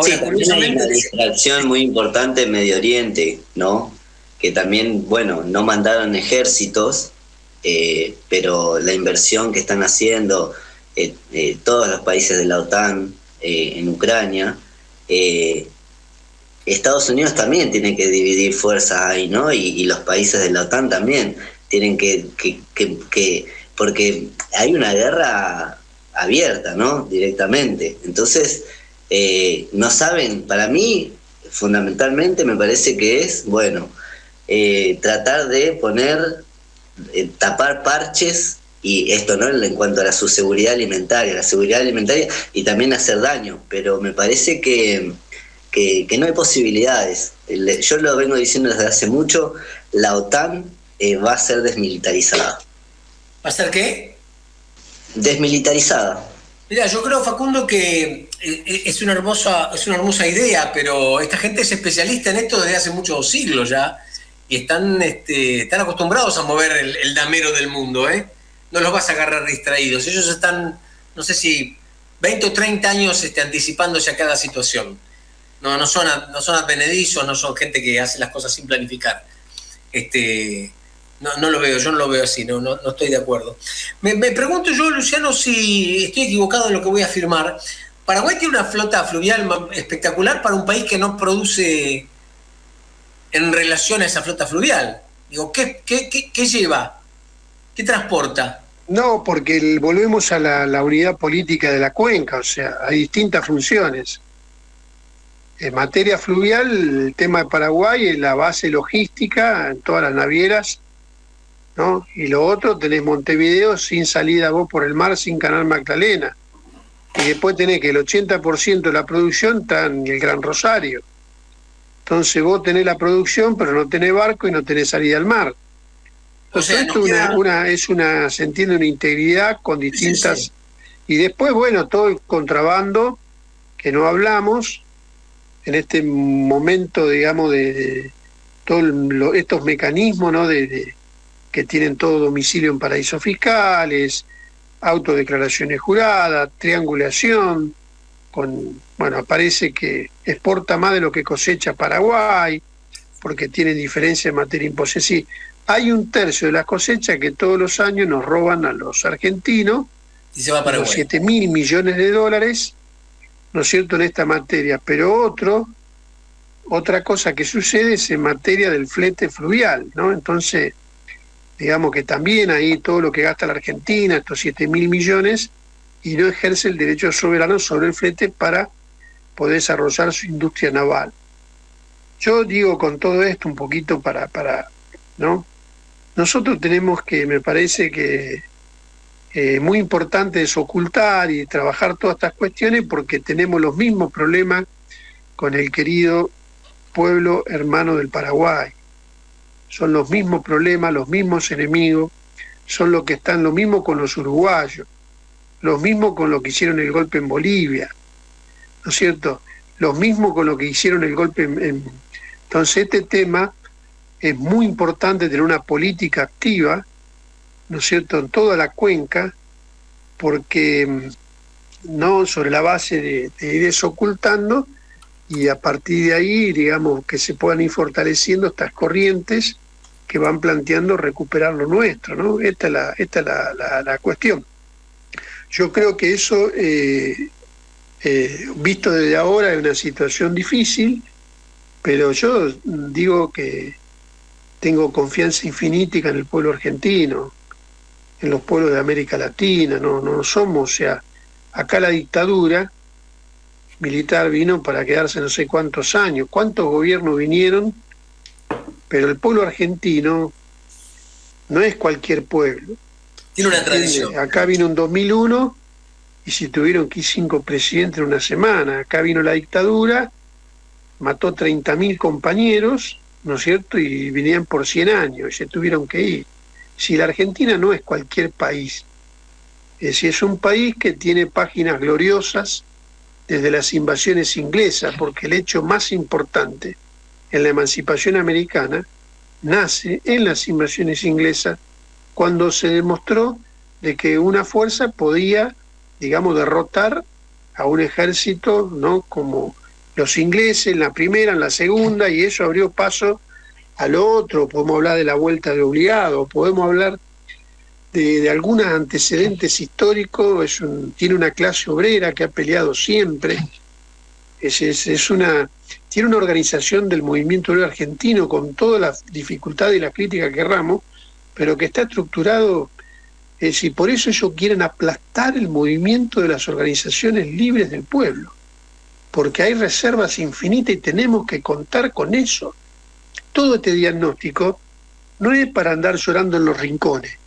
Sí, también hay una distracción muy importante en Medio Oriente, ¿no? Que también, bueno, no mandaron ejércitos, pero la inversión que están haciendo todos los países de la OTAN en Ucrania, Estados Unidos también tiene que dividir fuerzas ahí, ¿no? Y los países de la OTAN también tienen que porque hay una guerra abierta, ¿no? Directamente. Entonces, no saben, para mí, fundamentalmente me parece que es, bueno, tratar de tapar parches, y esto no en cuanto a su seguridad alimentaria, y también hacer daño, pero me parece que no hay posibilidades. Yo lo vengo diciendo desde hace mucho, la OTAN va a ser desmilitarizada. ¿Va a ser qué? Desmilitarizada. Mira, yo creo, Facundo, que es una hermosa idea, pero esta gente es especialista en esto desde hace muchos siglos ya, y están acostumbrados a mover el damero del mundo, ¿eh? No los vas a agarrar distraídos. Ellos están, no sé si 20 o 30 años anticipándose a cada situación. No son advenedizos, no son gente que hace las cosas sin planificar. No lo veo, yo no lo veo así, no estoy de acuerdo. Me pregunto yo, Luciano, si estoy equivocado en lo que voy a afirmar. Paraguay tiene una flota fluvial espectacular para un país que no produce en relación a esa flota fluvial. Digo, ¿qué lleva? ¿Qué transporta? No, porque volvemos a la unidad política de la cuenca, o sea, hay distintas funciones. En materia fluvial, el tema de Paraguay es la base logística en todas las navieras, ¿no? Y lo otro, tenés Montevideo sin salida vos por el mar, sin Canal Magdalena. Y después tenés que el 80% de la producción está en el Gran Rosario. Entonces vos tenés la producción, pero no tenés barco y no tenés salida al mar. Entonces esto se entiende una integridad con distintas... Sí. Y después, bueno, todo el contrabando, que no hablamos, en este momento, digamos, de todos estos mecanismos, ¿no? Que tienen todo domicilio en paraísos fiscales, autodeclaraciones juradas, triangulación, parece que exporta más de lo que cosecha Paraguay, porque tienen diferencia en materia impositiva. Hay 1/3 de las cosechas que todos los años nos roban a los argentinos, y se va a Paraguay. 7.000 millones de dólares, ¿no es cierto?, en esta materia. Pero otra cosa que sucede es en materia del flete fluvial, ¿no? Entonces, digamos que también ahí todo lo que gasta la Argentina, estos 7.000 millones, y no ejerce el derecho soberano sobre el flete para poder desarrollar su industria naval. Yo digo con todo esto un poquito ¿no? Nosotros tenemos que, me parece que muy importante es ocultar y trabajar todas estas cuestiones, porque tenemos los mismos problemas con el querido pueblo hermano del Paraguay. Son los mismos problemas, los mismos enemigos, son los que están lo mismo con los uruguayos, los mismos con lo que hicieron el golpe en Bolivia, ¿no es cierto? Los mismos con lo que hicieron el golpe Entonces este tema es muy importante, tener una política activa, ¿no es cierto?, en toda la cuenca, porque no sobre la base de ir desocultando, y a partir de ahí, digamos, que se puedan ir fortaleciendo estas corrientes que van planteando recuperar lo nuestro, ¿no? Esta es la cuestión. Yo creo que eso, visto desde ahora, es una situación difícil, pero yo digo que tengo confianza infinita en el pueblo argentino, en los pueblos de América Latina, no somos, o sea, acá la dictadura militar vino para quedarse no sé cuántos años, cuántos gobiernos vinieron, pero el pueblo argentino no es cualquier pueblo. Tiene una tradición. Acá vino en 2001 y se tuvieron que ir 5 presidentes en una semana. Acá vino la dictadura, mató 30.000 compañeros, ¿no es cierto?, y vinían por 100 años y se tuvieron que ir. Si la Argentina no es cualquier país, es decir, es un país que tiene páginas gloriosas desde las invasiones inglesas, porque el hecho más importante en la emancipación americana nace en las invasiones inglesas, cuando se demostró de que una fuerza podía, digamos, derrotar a un ejército, ¿no?, como los ingleses en la primera, en la segunda, y eso abrió paso al otro. Podemos hablar de la vuelta de obligado, podemos hablar de algunos antecedentes históricos. Tiene una clase obrera que ha peleado siempre, tiene una organización del movimiento obrero argentino con todas las dificultades y las críticas que querramos, pero que está estructurado, y por eso ellos quieren aplastar el movimiento de las organizaciones libres del pueblo, porque hay reservas infinitas y tenemos que contar con eso. Todo este diagnóstico no es para andar llorando en los rincones.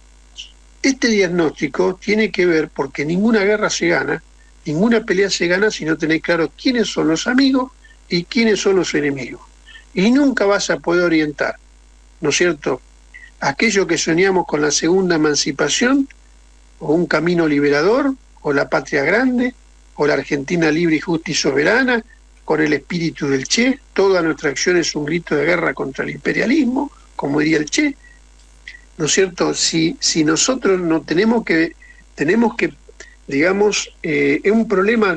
Este diagnóstico tiene que ver, porque ninguna guerra se gana, ninguna pelea se gana si no tenés claro quiénes son los amigos y quiénes son los enemigos. Y nunca vas a poder orientar, ¿no es cierto?, aquello que soñamos con la segunda emancipación, o un camino liberador, o la patria grande, o la Argentina libre y justa y soberana, con el espíritu del Che. Toda nuestra acción es un grito de guerra contra el imperialismo, como diría el Che, ¿no es cierto? Si nosotros no tenemos que digamos, es un problema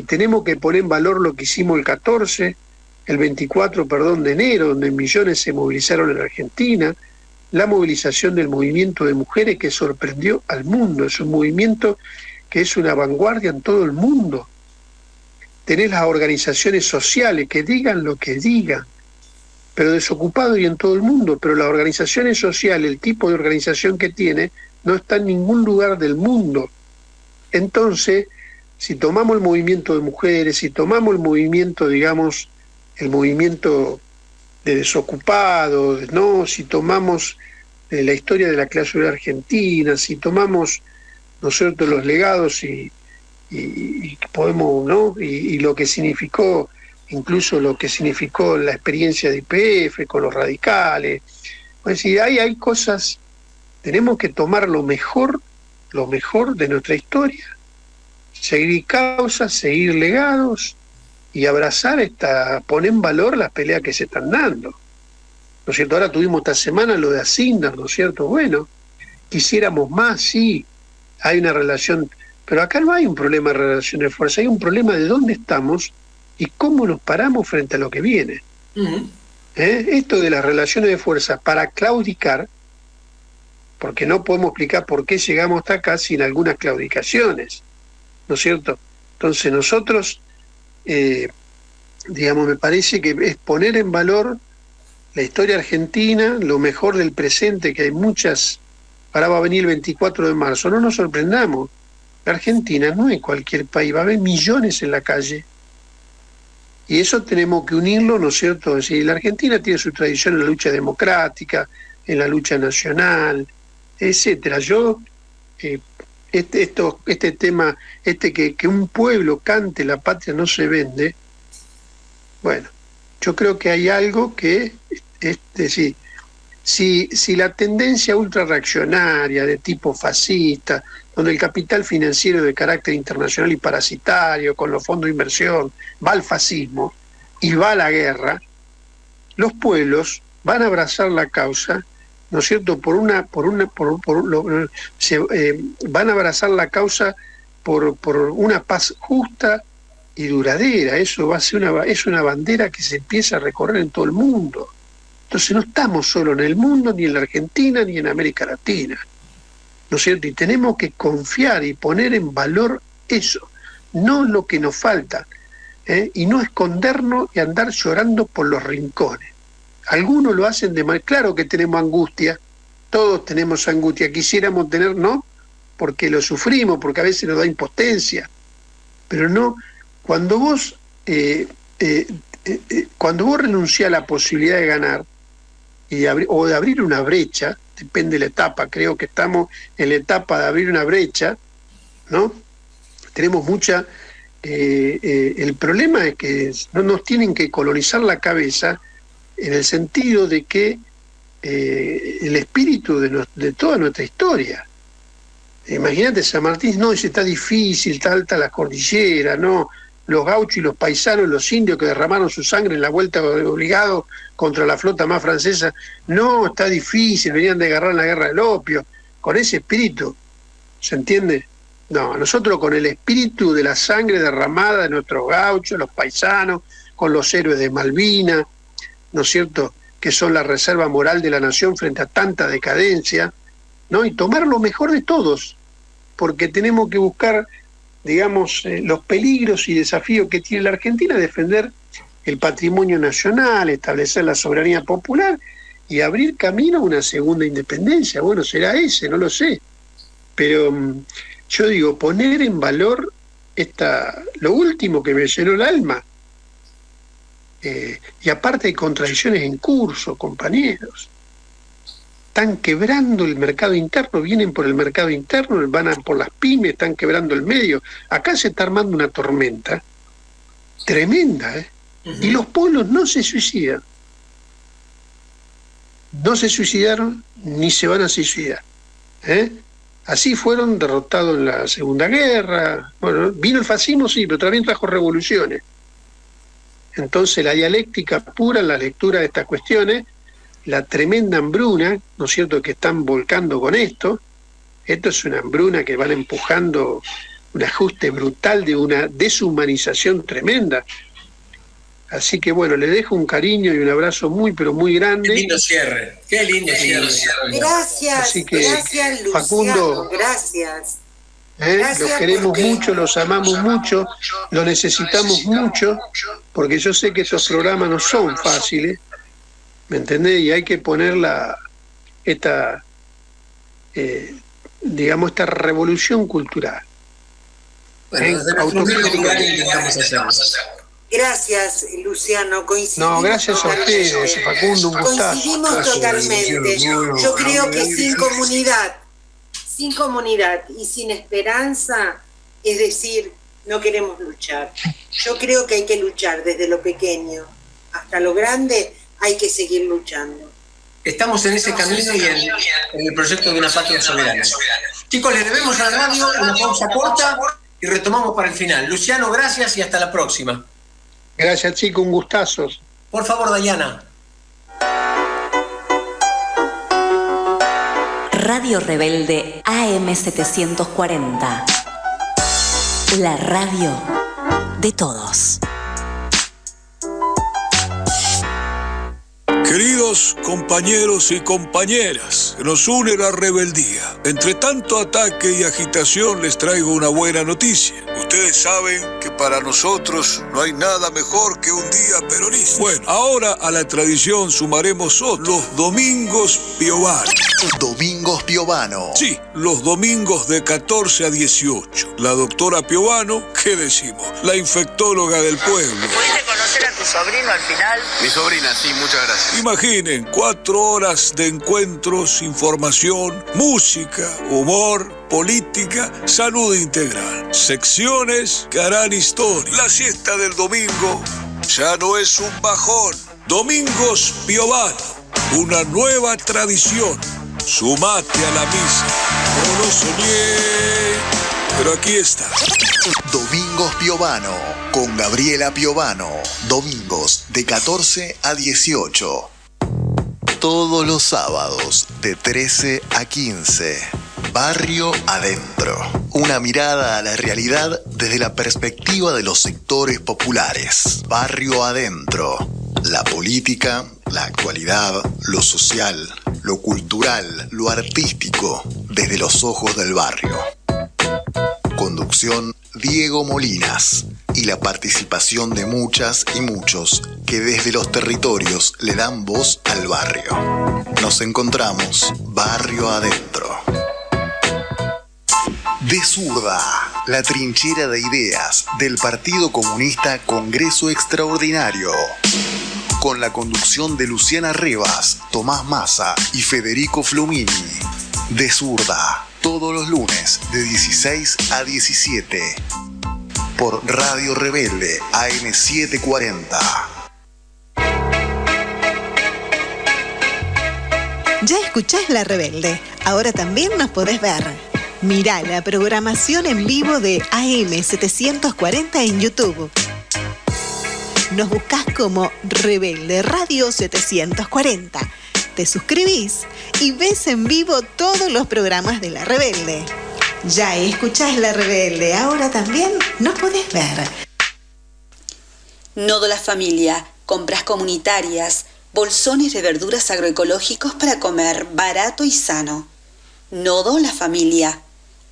tenemos que poner en valor lo que hicimos el 24 de enero, donde millones se movilizaron en Argentina, la movilización del movimiento de mujeres que sorprendió al mundo. Es un movimiento que es una vanguardia en todo el mundo. Tenés las organizaciones sociales que digan lo que digan, pero desocupados y en todo el mundo, pero las organizaciones sociales, el tipo de organización que tiene, no está en ningún lugar del mundo. Entonces, si tomamos el movimiento de mujeres, si tomamos el movimiento, digamos, el movimiento de desocupados, ¿no?, si tomamos la historia de la clase obrera argentina, si tomamos, ¿no es cierto?, los legados y podemos, ¿no?, y lo que significó, incluso lo que significó la experiencia de YPF con los radicales. Pues si hay cosas, tenemos que tomar lo mejor de nuestra historia, seguir causas, seguir legados y abrazar poner en valor las peleas que se están dando, ¿no es cierto? Ahora tuvimos esta semana lo de Asindar, ¿no es cierto? Bueno, quisiéramos más, sí, hay una relación, pero acá no hay un problema de relación de fuerza, hay un problema de dónde estamos y cómo nos paramos frente a lo que viene. Esto de las relaciones de fuerza para claudicar, porque no podemos explicar por qué llegamos hasta acá sin algunas claudicaciones, ¿no es cierto? Entonces nosotros, digamos, me parece que es poner en valor la historia argentina, lo mejor del presente, que hay muchas. Ahora va a venir el 24 de marzo, no nos sorprendamos, la Argentina no es cualquier país, va a haber millones en la calle, y eso tenemos que unirlo, ¿no es cierto? Es decir, la Argentina tiene su tradición en la lucha democrática, en la lucha nacional, etcétera. Yo, este tema, que un pueblo cante la patria no se vende, bueno, yo creo que hay algo que, es decir, si la tendencia ultrarreaccionaria de tipo fascista, donde el capital financiero de carácter internacional y parasitario, con los fondos de inversión, va al fascismo y va a la guerra, los pueblos van a abrazar la causa, ¿no es cierto?, van a abrazar la causa por una paz justa y duradera. Eso va a ser es una bandera que se empieza a recorrer en todo el mundo. Entonces no estamos solo en el mundo, ni en la Argentina, ni en América Latina, ¿no es cierto? Y tenemos que confiar y poner en valor eso, no lo que nos falta, y no escondernos y andar llorando por los rincones. Algunos lo hacen de mal, claro que tenemos angustia, todos tenemos angustia, quisiéramos tener, ¿no?, porque lo sufrimos, porque a veces nos da impotencia, pero no, cuando vos renunciás a la posibilidad de ganar o de abrir una brecha, depende de la etapa, creo que estamos en la etapa de abrir una brecha, ¿no? Tenemos mucha... el problema es que no nos tienen que colonizar la cabeza en el sentido de que el espíritu de toda nuestra historia. Imagínate, San Martín, no, está difícil, está alta la cordillera, no, los gauchos y los paisanos, los indios que derramaron su sangre en la vuelta obligado contra la flota más francesa. No, está difícil, venían de agarrar en la guerra del opio, con ese espíritu, ¿se entiende? No, nosotros con el espíritu de la sangre derramada de nuestros gauchos, los paisanos, con los héroes de Malvinas, ¿no es cierto?, que son la reserva moral de la nación frente a tanta decadencia, ¿no? Y tomar lo mejor de todos, porque tenemos que buscar, digamos, los peligros y desafíos que tiene la Argentina, defender el patrimonio nacional, establecer la soberanía popular y abrir camino a una segunda independencia. Bueno, será ese, no lo sé. Pero yo digo, poner en valor lo último que me llenó el alma. Y aparte hay contradicciones en curso, compañeros. Están quebrando el mercado interno, vienen por el mercado interno, van por las pymes, están quebrando el medio. Acá se está armando una tormenta tremenda, ¿eh? Y los pueblos no se suicidan. No se suicidaron ni se van a suicidar, ¿eh? Así fueron derrotados en la Segunda Guerra. Bueno, vino el fascismo, sí, pero también trajo revoluciones. Entonces la dialéctica pura, la lectura de estas cuestiones, la tremenda hambruna, ¿no es cierto?, que están volcando con esto es una hambruna que van empujando un ajuste brutal de una deshumanización tremenda. Así que bueno, le dejo un cariño y un abrazo muy, pero muy grande. Qué lindo cierre, qué lindo cierre. Gracias, así que, gracias Luciano, Facundo, gracias. Los queremos mucho, los amamos mucho, los necesitamos mucho, porque yo sé que estos programas no son fáciles, ¿me entendés? Y hay que poner esta revolución cultural. Bueno, gracias, Luciano, coincidimos. No, gracias a ustedes, Facundo, un gustazo. Coincidimos totalmente. Yo creo que sin comunidad y sin esperanza, es decir, no queremos luchar. Yo creo que hay que luchar desde lo pequeño hasta lo grande, hay que seguir luchando. Estamos en ese camino y en el proyecto de una patria soberana. Chicos, les debemos a la radio una pausa corta y retomamos para el final. Luciano, gracias y hasta la próxima. Gracias, chicos, un gustazo. Por favor, Dayana. Radio Rebelde AM740. La radio de todos. Queridos compañeros y compañeras, nos une la rebeldía. Entre tanto ataque y agitación les traigo una buena noticia. Ustedes saben que para nosotros no hay nada mejor que un día peronista. Bueno, ahora a la tradición sumaremos los domingos Piovano. Domingos Piovano. Sí, los domingos de 14 a 18. La doctora Piovano, ¿qué decimos? La infectóloga del pueblo. ¿Pudiste conocer a tu sobrino al final? Mi sobrina, sí, muchas gracias. Imaginen, 4 horas de encuentros, información, música, humor, política, salud integral. Secciones que harán historia. La siesta del domingo ya no es un bajón. Domingos Piovano, una nueva tradición. Sumate a la misa. No lo soñé, pero aquí está. Domingos Piovano, con Gabriela Piovano. Domingos de 14 a 18. Todos los sábados de 13 a 15. Barrio Adentro. Una mirada a la realidad desde la perspectiva de los sectores populares. Barrio Adentro. La política, la actualidad, lo social, lo cultural, lo artístico, desde los ojos del barrio. Conducción Diego Molinas y la participación de muchas y muchos que desde los territorios le dan voz al barrio. Nos encontramos Barrio Adentro. De Zurda, la trinchera de ideas del Partido Comunista Congreso Extraordinario. Con la conducción de Luciana Rivas, Tomás Massa y Federico Flumini. De Zurda, todos los lunes de 16 a 17. Por Radio Rebelde AM740. Ya escuchás La Rebelde. Ahora también nos podés ver. Mirá la programación en vivo de AM740 en YouTube. Nos buscás como Rebelde Radio 740. Te suscribís y ves en vivo todos los programas de La Rebelde. Ya escuchás La Rebelde, ahora también nos podés ver. Nodo La Familia, compras comunitarias, bolsones de verduras agroecológicos para comer barato y sano. Nodo La Familia,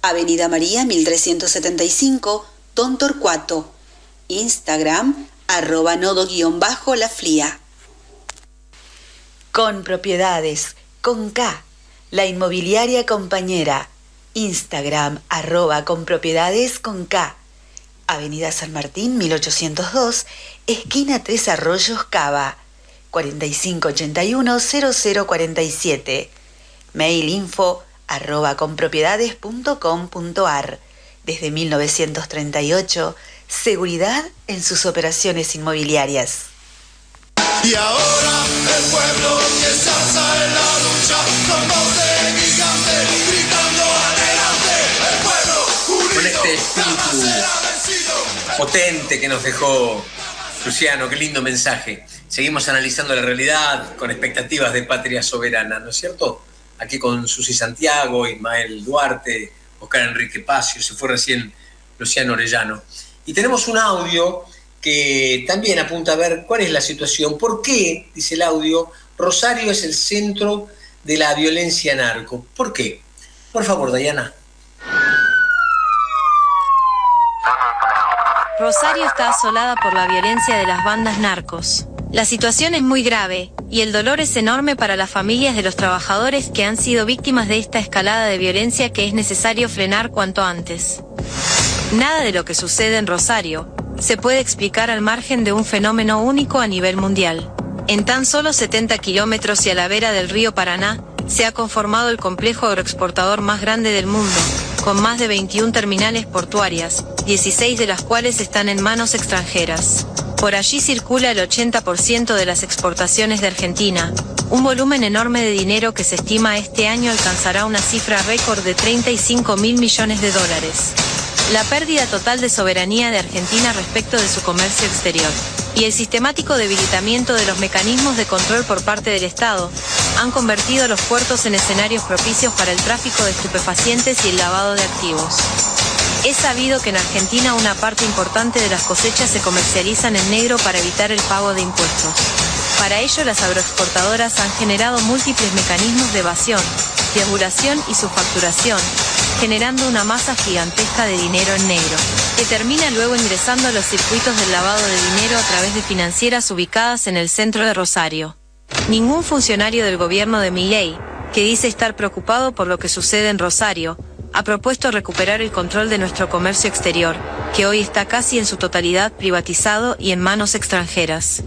Avenida María 1375, Don Torcuato. Instagram, @nodo_la flia. Con Propiedades, con K, la inmobiliaria compañera. Instagram, @conpropiedades con K. Avenida San Martín 1802, esquina 3 Arroyos, Cava. 4581-0047. Mail info @conpropiedades.com.ar. Desde 1938, seguridad en sus operaciones inmobiliarias. Y ahora el pueblo que se alza en la lucha con voz de gigante, gritando adelante, el pueblo unido. Con este espíritu potente que nos dejó Luciano, qué lindo mensaje. Seguimos analizando la realidad con expectativas de patria soberana, ¿no es cierto? Aquí con Susi Santiago, Ismael Duarte, Oscar Enrique Pacio, se fue recién Luciano Orellano. Y tenemos un audio que también apunta a ver cuál es la situación. ¿Por qué, dice el audio, Rosario es el centro de la violencia narco? ¿Por qué? Por favor, Dayana. Rosario está asolada por la violencia de las bandas narcos. La situación es muy grave, y el dolor es enorme para las familias de los trabajadores que han sido víctimas de esta escalada de violencia que es necesario frenar cuanto antes. Nada de lo que sucede en Rosario se puede explicar al margen de un fenómeno único a nivel mundial. En tan solo 70 kilómetros y a la vera del río Paraná, se ha conformado el complejo agroexportador más grande del mundo, con más de 21 terminales portuarias, 16 de las cuales están en manos extranjeras. Por allí circula el 80% de las exportaciones de Argentina, un volumen enorme de dinero que se estima este año alcanzará una cifra récord de 35.000 millones de dólares. La pérdida total de soberanía de Argentina respecto de su comercio exterior y el sistemático debilitamiento de los mecanismos de control por parte del Estado han convertido los puertos en escenarios propicios para el tráfico de estupefacientes y el lavado de activos. Es sabido que en Argentina una parte importante de las cosechas se comercializan en negro para evitar el pago de impuestos. Para ello, las agroexportadoras han generado múltiples mecanismos de evasión, triangulación y subfacturación, generando una masa gigantesca de dinero en negro, que termina luego ingresando a los circuitos del lavado de dinero a través de financieras ubicadas en el centro de Rosario. Ningún funcionario del gobierno de Milei, que dice estar preocupado por lo que sucede en Rosario, ha propuesto recuperar el control de nuestro comercio exterior, que hoy está casi en su totalidad privatizado y en manos extranjeras.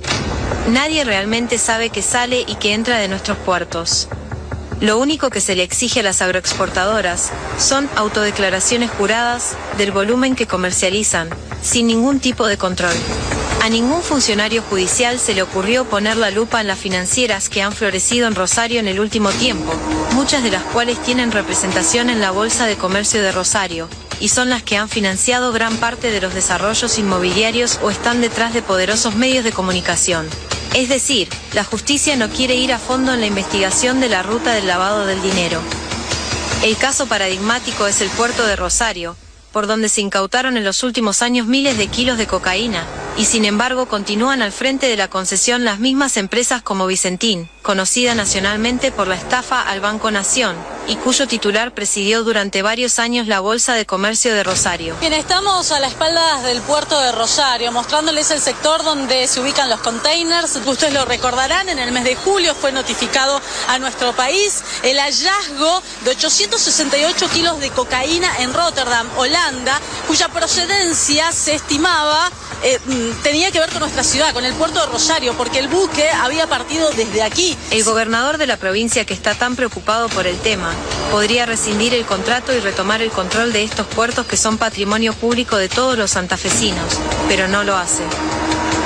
Nadie realmente sabe qué sale y qué entra de nuestros puertos. Lo único que se le exige a las agroexportadoras son autodeclaraciones juradas del volumen que comercializan, sin ningún tipo de control. A ningún funcionario judicial se le ocurrió poner la lupa en las financieras que han florecido en Rosario en el último tiempo, muchas de las cuales tienen representación en la Bolsa de Comercio de Rosario, y son las que han financiado gran parte de los desarrollos inmobiliarios o están detrás de poderosos medios de comunicación. Es decir, la justicia no quiere ir a fondo en la investigación de la ruta del lavado del dinero. El caso paradigmático es el puerto de Rosario, por donde se incautaron en los últimos años miles de kilos de cocaína, y sin embargo continúan al frente de la concesión las mismas empresas como Vicentín, conocida nacionalmente por la estafa al Banco Nación, y cuyo titular presidió durante varios años la Bolsa de Comercio de Rosario. Bien, estamos a la espalda del puerto de Rosario, mostrándoles el sector donde se ubican los containers. Ustedes lo recordarán, en el mes de julio fue notificado a nuestro país el hallazgo de 868 kilos de cocaína en Rotterdam, Holanda, cuya procedencia se estimaba tenía que ver con nuestra ciudad, con el puerto de Rosario, porque el buque había partido desde aquí. El gobernador de la provincia, que está tan preocupado por el tema, podría rescindir el contrato y retomar el control de estos puertos que son patrimonio público de todos los santafesinos, pero no lo hace.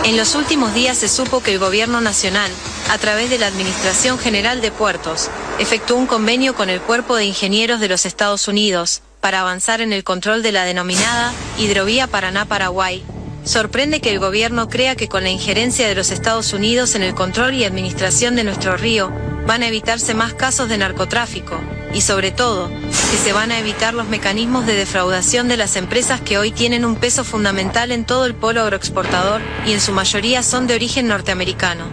En los últimos días se supo que el gobierno nacional, a través de la Administración General de Puertos, efectuó un convenio con el Cuerpo de Ingenieros de los Estados Unidos, para avanzar en el control de la denominada Hidrovía Paraná-Paraguay. Sorprende que el gobierno crea que con la injerencia de los Estados Unidos en el control y administración de nuestro río, van a evitarse más casos de narcotráfico, y sobre todo, que se van a evitar los mecanismos de defraudación de las empresas que hoy tienen un peso fundamental en todo el polo agroexportador, y en su mayoría son de origen norteamericano.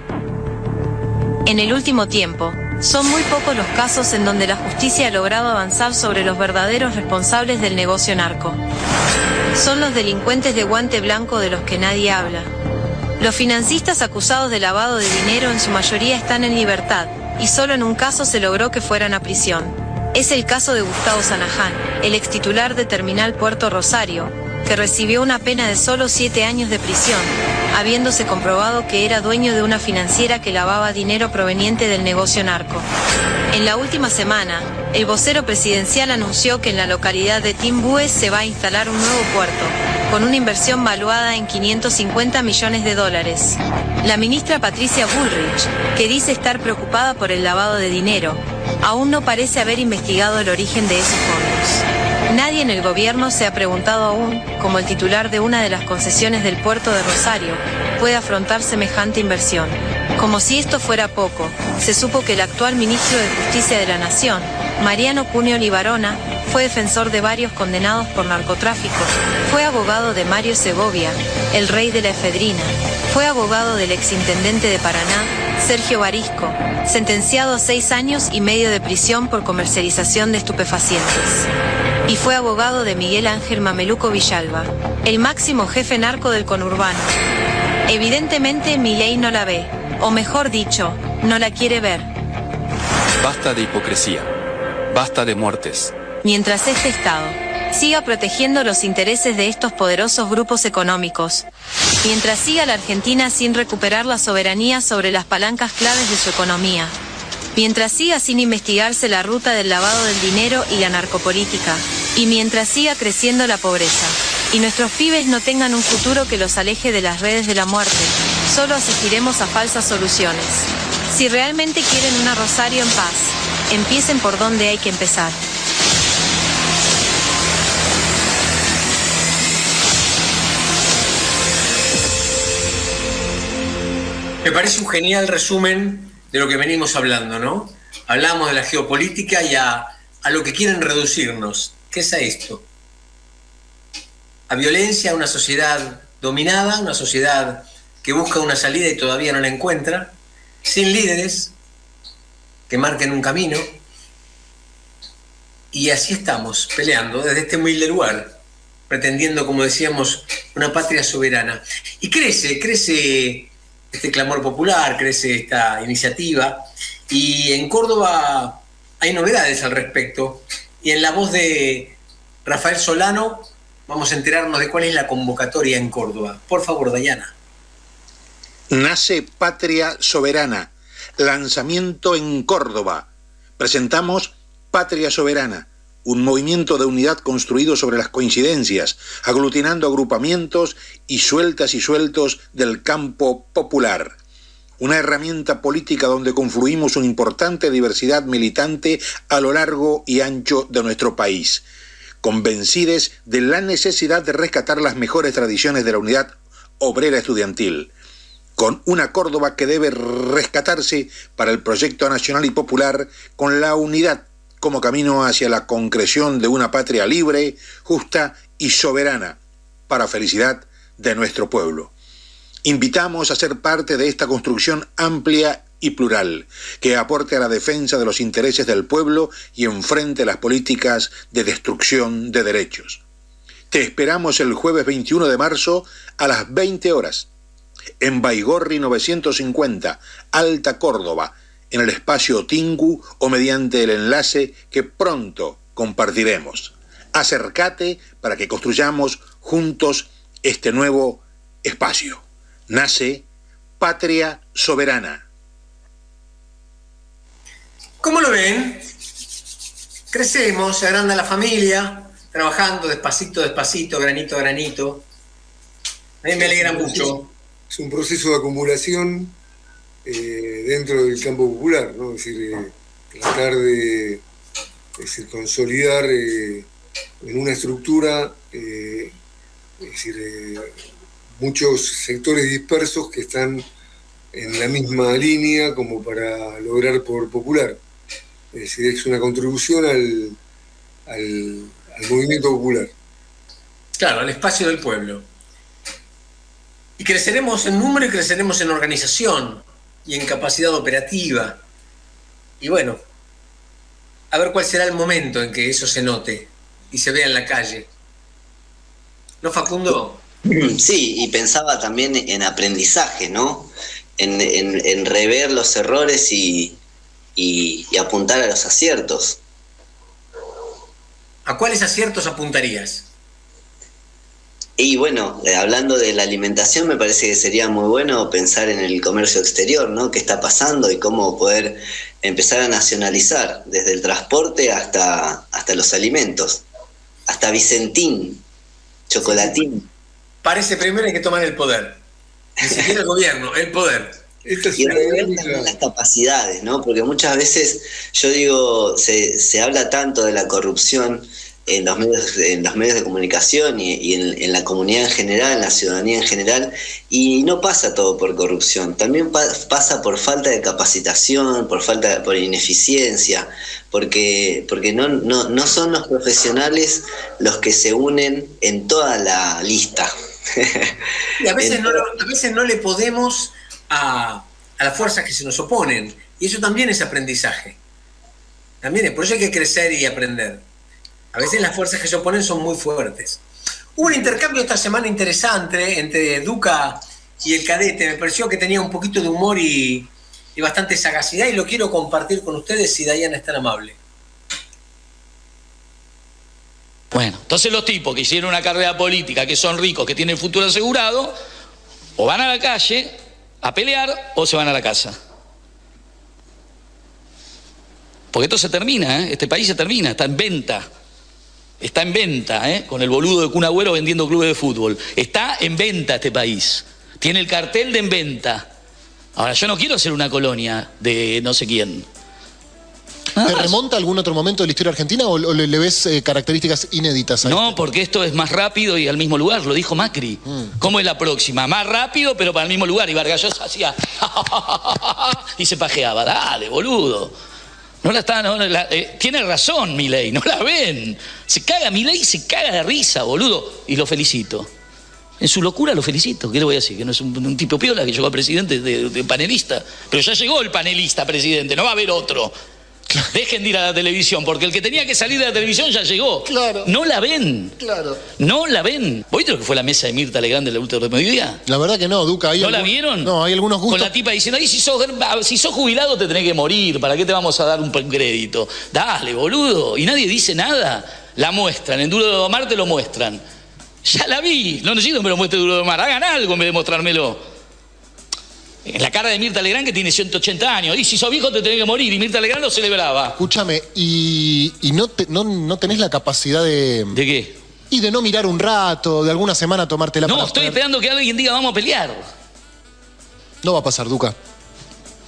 En el último tiempo, son muy pocos los casos en donde la justicia ha logrado avanzar sobre los verdaderos responsables del negocio narco. Son los delincuentes de guante blanco de los que nadie habla. Los financistas acusados de lavado de dinero en su mayoría están en libertad, y solo en un caso se logró que fueran a prisión. Es el caso de Gustavo Sanaján, el extitular de Terminal Puerto Rosario, que recibió una pena de solo 7 años de prisión, habiéndose comprobado que era dueño de una financiera que lavaba dinero proveniente del negocio narco. En la última semana, el vocero presidencial anunció que en la localidad de Timbúes se va a instalar un nuevo puerto, con una inversión valuada en $550 millones. La ministra Patricia Bullrich, que dice estar preocupada por el lavado de dinero, aún no parece haber investigado el origen de esos fondos. Nadie en el gobierno se ha preguntado aún, como el titular de una de las concesiones del puerto de Rosario, puede afrontar semejante inversión. Como si esto fuera poco, se supo que el actual ministro de Justicia de la Nación, Mariano Cuneo Libarona, fue defensor de varios condenados por narcotráfico, fue abogado de Mario Segovia, el rey de la efedrina, fue abogado del exintendente de Paraná, Sergio Barisco, sentenciado a 6 años y medio de prisión por comercialización de estupefacientes. Y fue abogado de Miguel Ángel Mameluco Villalba, el máximo jefe narco del conurbano. Evidentemente Milei no la ve, o mejor dicho, no la quiere ver. Basta de hipocresía, basta de muertes. Mientras este Estado siga protegiendo los intereses de estos poderosos grupos económicos, mientras siga la Argentina sin recuperar la soberanía sobre las palancas claves de su economía, mientras siga sin investigarse la ruta del lavado del dinero y la narcopolítica, y mientras siga creciendo la pobreza, y nuestros pibes no tengan un futuro que los aleje de las redes de la muerte, solo asistiremos a falsas soluciones. Si realmente quieren una Rosario en paz, empiecen por donde hay que empezar. Me parece un genial resumen de lo que venimos hablando, ¿no? Hablamos de la geopolítica y a lo que quieren reducirnos. ¿Qué es a esto? A violencia, a una sociedad dominada, una sociedad que busca una salida y todavía no la encuentra, sin líderes que marquen un camino. Y así estamos, peleando desde este humilde lugar, pretendiendo, como decíamos, una patria soberana. Y crece este clamor popular, crece esta iniciativa, y en Córdoba hay novedades al respecto, y en la voz de Rafael Solano vamos a enterarnos de cuál es la convocatoria en Córdoba. Por favor, Dayana. Nace Patria Soberana, lanzamiento en Córdoba. Presentamos Patria Soberana, un movimiento de unidad construido sobre las coincidencias, aglutinando agrupamientos y sueltos del campo popular. Una herramienta política donde confluimos una importante diversidad militante a lo largo y ancho de nuestro país, convencidos de la necesidad de rescatar las mejores tradiciones de la unidad obrera estudiantil, con una Córdoba que debe rescatarse para el proyecto nacional y popular, con la unidad como camino hacia la concreción de una patria libre, justa y soberana, para felicidad de nuestro pueblo. Invitamos a ser parte de esta construcción amplia y plural, que aporte a la defensa de los intereses del pueblo y enfrente las políticas de destrucción de derechos. Te esperamos el jueves 21 de marzo a las 20 horas, en Baigorri 950, Alta Córdoba, en el espacio Tingu o mediante el enlace que pronto compartiremos. Acércate para que construyamos juntos este nuevo espacio. Nace Patria Soberana. ¿Cómo lo ven? Crecemos, se agranda la familia, trabajando despacito, granito a granito. A mí me alegra mucho. Es un proceso de acumulación dentro del campo popular, ¿no? Es decir, tratar de consolidar en una estructura, es decir, muchos sectores dispersos que están en la misma línea como para lograr poder popular. Es decir, es una contribución al movimiento popular. Claro, al espacio del pueblo. Y creceremos en número y creceremos en organización y en capacidad operativa. Y bueno, a ver cuál será el momento en que eso se note y se vea en la calle. ¿No, Facundo? Sí, y pensaba también en aprendizaje, ¿no? En rever los errores y apuntar a los aciertos. ¿A cuáles aciertos apuntarías? Y bueno, hablando de la alimentación, me parece que sería muy bueno pensar en el comercio exterior, ¿no? ¿Qué está pasando y cómo poder empezar a nacionalizar desde el transporte hasta los alimentos? Hasta Vicentín, Chocolatín. Parece primero hay que tomar el poder. Ni siquiera el gobierno, el poder. Y rever también las capacidades, ¿no? Porque muchas veces, yo digo, se habla tanto de la corrupción en los medios de comunicación y en la comunidad en general, en la ciudadanía en general, y no pasa todo por corrupción, también pasa por falta de capacitación, por ineficiencia, porque no son los profesionales los que se unen en toda la lista. Y a veces no le podemos a las fuerzas que se nos oponen, y eso también es aprendizaje. También por eso hay que crecer y aprender. A veces las fuerzas que se oponen son muy fuertes. Hubo un intercambio esta semana interesante entre Duca y el Cadete. Me pareció que tenía un poquito de humor y bastante sagacidad, y lo quiero compartir con ustedes si Dayana es tan amable. Bueno, entonces los tipos que hicieron una carrera política, que son ricos, que tienen el futuro asegurado, o van a la calle a pelear o se van a la casa. Porque esto se termina, este país se termina, está en venta. Está en venta, con el boludo de Kun Agüero vendiendo clubes de fútbol. Está en venta este país. Tiene el cartel de en venta. Ahora, yo no quiero ser una colonia de no sé quién. ¿Te remonta a algún otro momento de la historia argentina o le ves características inéditas a No, porque esto es más rápido y al mismo lugar, lo dijo Macri. ¿Cómo es la próxima? Más rápido, pero para el mismo lugar. Y Vargas Llosa hacía y se pajeaba. Dale, boludo. Tiene razón Milei, no la ven. Se caga Milei, se caga de risa, boludo. Y lo felicito. En su locura lo felicito. ¿Qué le voy a decir? Que no es un tipo piola que llegó a presidente de panelista. Pero ya llegó el panelista presidente, no va a haber otro. Claro. Dejen de ir a la televisión, porque el que tenía que salir de la televisión ya llegó. Claro. No la ven. Claro. No la ven. ¿Viste lo que fue la mesa de Mirta Legrand de la última mediodía? La verdad que no, Duca. ¿No la vieron? No, hay algunos gustos. Con la tipa diciendo, si sos jubilado te tenés que morir, ¿para qué te vamos a dar un crédito? Dale, boludo. Y nadie dice nada. La muestran, en Duro de Domar te lo muestran. Ya la vi. No necesito que me lo muestre Duro de Domar. Hagan algo en vez de mostrármelo. En la cara de Mirta Legrand, que tiene 180 años. Y si sos viejo te tenés que morir. Y Mirta Legrand lo celebraba. Escúchame, ¿y no tenés la capacidad de... ¿De qué? Y de no mirar un rato, de alguna semana tomártela para... No, estoy esperando que alguien diga vamos a pelear. No va a pasar, Duca.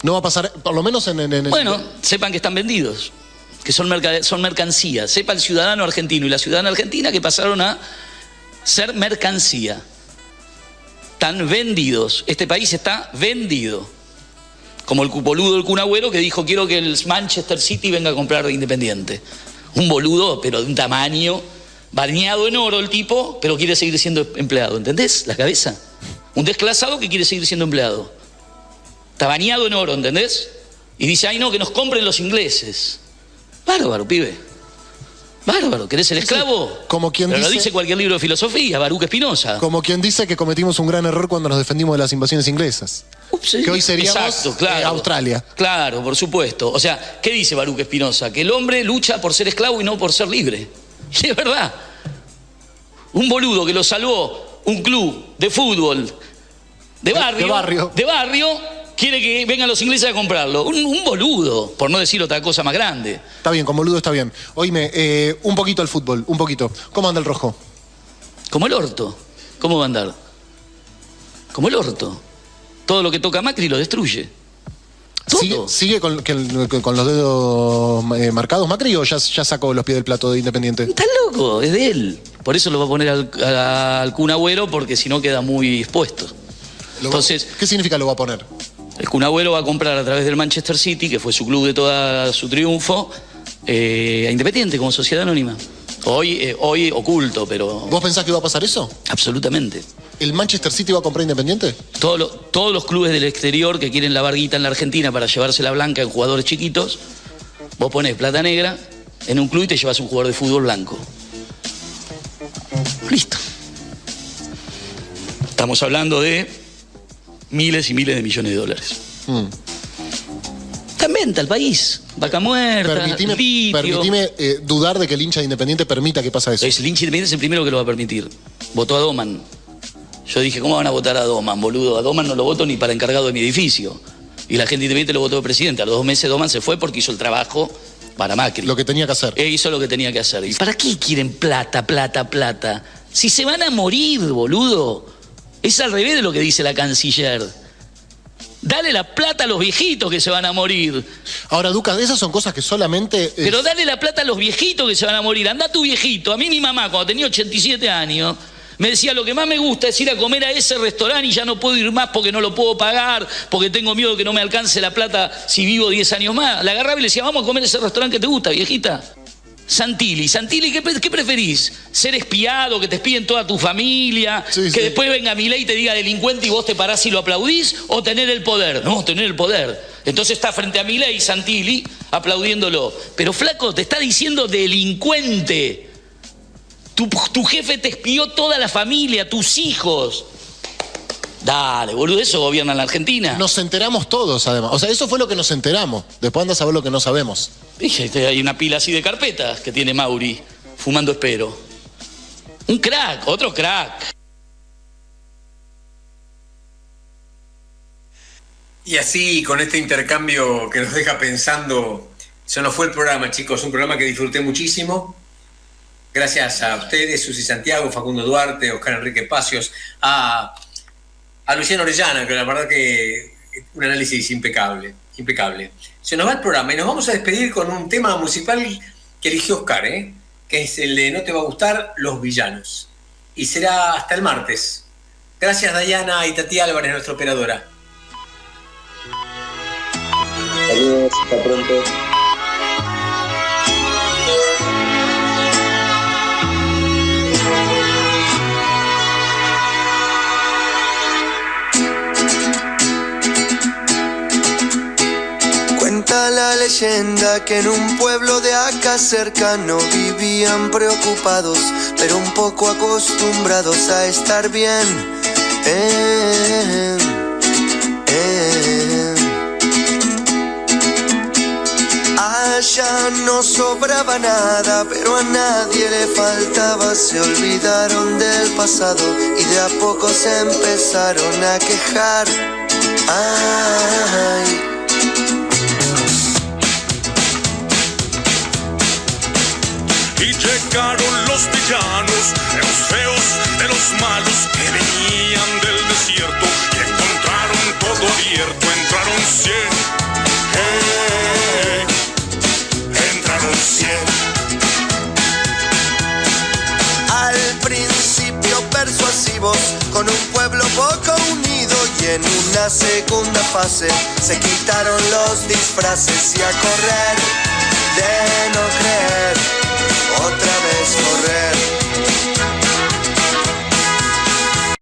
No va a pasar, por lo menos en el... Bueno, sepan que están vendidos. Que son mercancías. Sepa el ciudadano argentino y la ciudadana argentina que pasaron a ser mercancía. Están vendidos. Este país está vendido. Como el boludo del Kun Agüero que dijo quiero que el Manchester City venga a comprar de Independiente. Un boludo, pero de un tamaño, bañado en oro el tipo, pero quiere seguir siendo empleado. ¿Entendés? La cabeza. Un desclasado que quiere seguir siendo empleado. Está bañado en oro, ¿entendés? Y dice, ay no, que nos compren los ingleses. Bárbaro, pibe. Bárbaro, ¿querés el esclavo? Como quien pero dice, lo dice cualquier libro de filosofía, Baruch Spinoza. Como quien dice que cometimos un gran error cuando nos defendimos de las invasiones inglesas. Sí. Que hoy seríamos exacto, claro. Australia. Claro, por supuesto. O sea, ¿qué dice Baruch Spinoza? Que el hombre lucha por ser esclavo y no por ser libre. Y es verdad. Un boludo que lo salvó un club de fútbol de barrio quiere que vengan los ingleses a comprarlo. Un boludo, por no decir otra cosa más grande. Está bien, con boludo está bien. Oíme, un poquito al fútbol, un poquito. ¿Cómo anda el rojo? Como el orto. ¿Cómo va a andar? Como el orto. Todo lo que toca Macri lo destruye. ¿Sigue con los dedos marcados Macri o ya sacó los pies del plato de Independiente? Está loco, es de él. Por eso lo va a poner al Kun Agüero, porque si no queda muy expuesto. Entonces, ¿qué significa lo va a poner? El Kun Agüero va a comprar a través del Manchester City, que fue su club de todo su triunfo, a Independiente como sociedad anónima. Hoy oculto, pero... ¿Vos pensás que va a pasar eso? Absolutamente. ¿El Manchester City va a comprar Independiente? Todos los clubes del exterior que quieren lavar guita en la Argentina para llevarse la blanca en jugadores chiquitos, vos ponés plata negra en un club y te llevas un jugador de fútbol blanco. Listo. Estamos hablando de miles y miles de millones de dólares. Está en venta el país. Vaca muerta, Permitime dudar de que el hincha de Independiente permita que pase eso. El hincha Independiente es el primero que lo va a permitir. Votó a Doman. Yo dije, ¿cómo van a votar a Doman, boludo? A Doman no lo voto ni para encargado de mi edificio. Y la gente Independiente lo votó de presidente. A los 2 meses Doman se fue porque hizo el trabajo para Macri. Lo que tenía que hacer. Hizo lo que tenía que hacer. ¿Y para qué quieren plata? Si se van a morir, boludo. Es al revés de lo que dice la canciller. Dale la plata a los viejitos que se van a morir. Ahora, Ducas, esas son cosas que solamente... Pero dale la plata a los viejitos que se van a morir. Anda tu viejito. A mí mi mamá, cuando tenía 87 años, me decía, lo que más me gusta es ir a comer a ese restaurante y ya no puedo ir más porque no lo puedo pagar, porque tengo miedo de que no me alcance la plata si vivo 10 años más. La agarraba y le decía, vamos a comer a ese restaurante que te gusta, viejita. Santilli, ¿qué preferís? ¿Ser espiado, que te espíen toda tu familia? ¿Que después venga Milei y te diga delincuente y vos te parás y lo aplaudís? ¿O tener el poder? No, tener el poder. Entonces está frente a Milei, Santilli, aplaudiéndolo. Pero flaco, te está diciendo delincuente. Tu jefe te espió toda la familia, tus hijos. Dale, boludo, eso gobierna la Argentina. Nos enteramos todos, además. O sea, eso fue lo que nos enteramos. Después andas a ver lo que no sabemos. Hay una pila así de carpetas que tiene Mauri, fumando espero. Un crack, otro crack. Y así, con este intercambio que nos deja pensando, se nos fue el programa, chicos. Un programa que disfruté muchísimo. Gracias a ustedes, Susi Santiago, Facundo Duarte, Oscar Enrique Pacios, a Luciano Orellana, que la verdad que un análisis impecable. Se nos va el programa y nos vamos a despedir con un tema musical que eligió Oscar, que es el de No te va a gustar, Los Villanos. Y será hasta el martes. Gracias, Dayana y Tati Álvarez, nuestra operadora. Saludos, hasta pronto. Cuenta la leyenda que en un pueblo de acá cercano vivían preocupados, pero un poco acostumbrados a estar bien. Allá no sobraba nada, pero a nadie le faltaba. Se olvidaron del pasado y de a poco se empezaron a quejar. Ay. Y llegaron los villanos, los feos de los malos que venían del desierto y encontraron todo abierto. Entraron 100, entraron 100. Al principio persuasivos, con un pueblo poco unido, y en una segunda fase se quitaron los disfraces y a correr.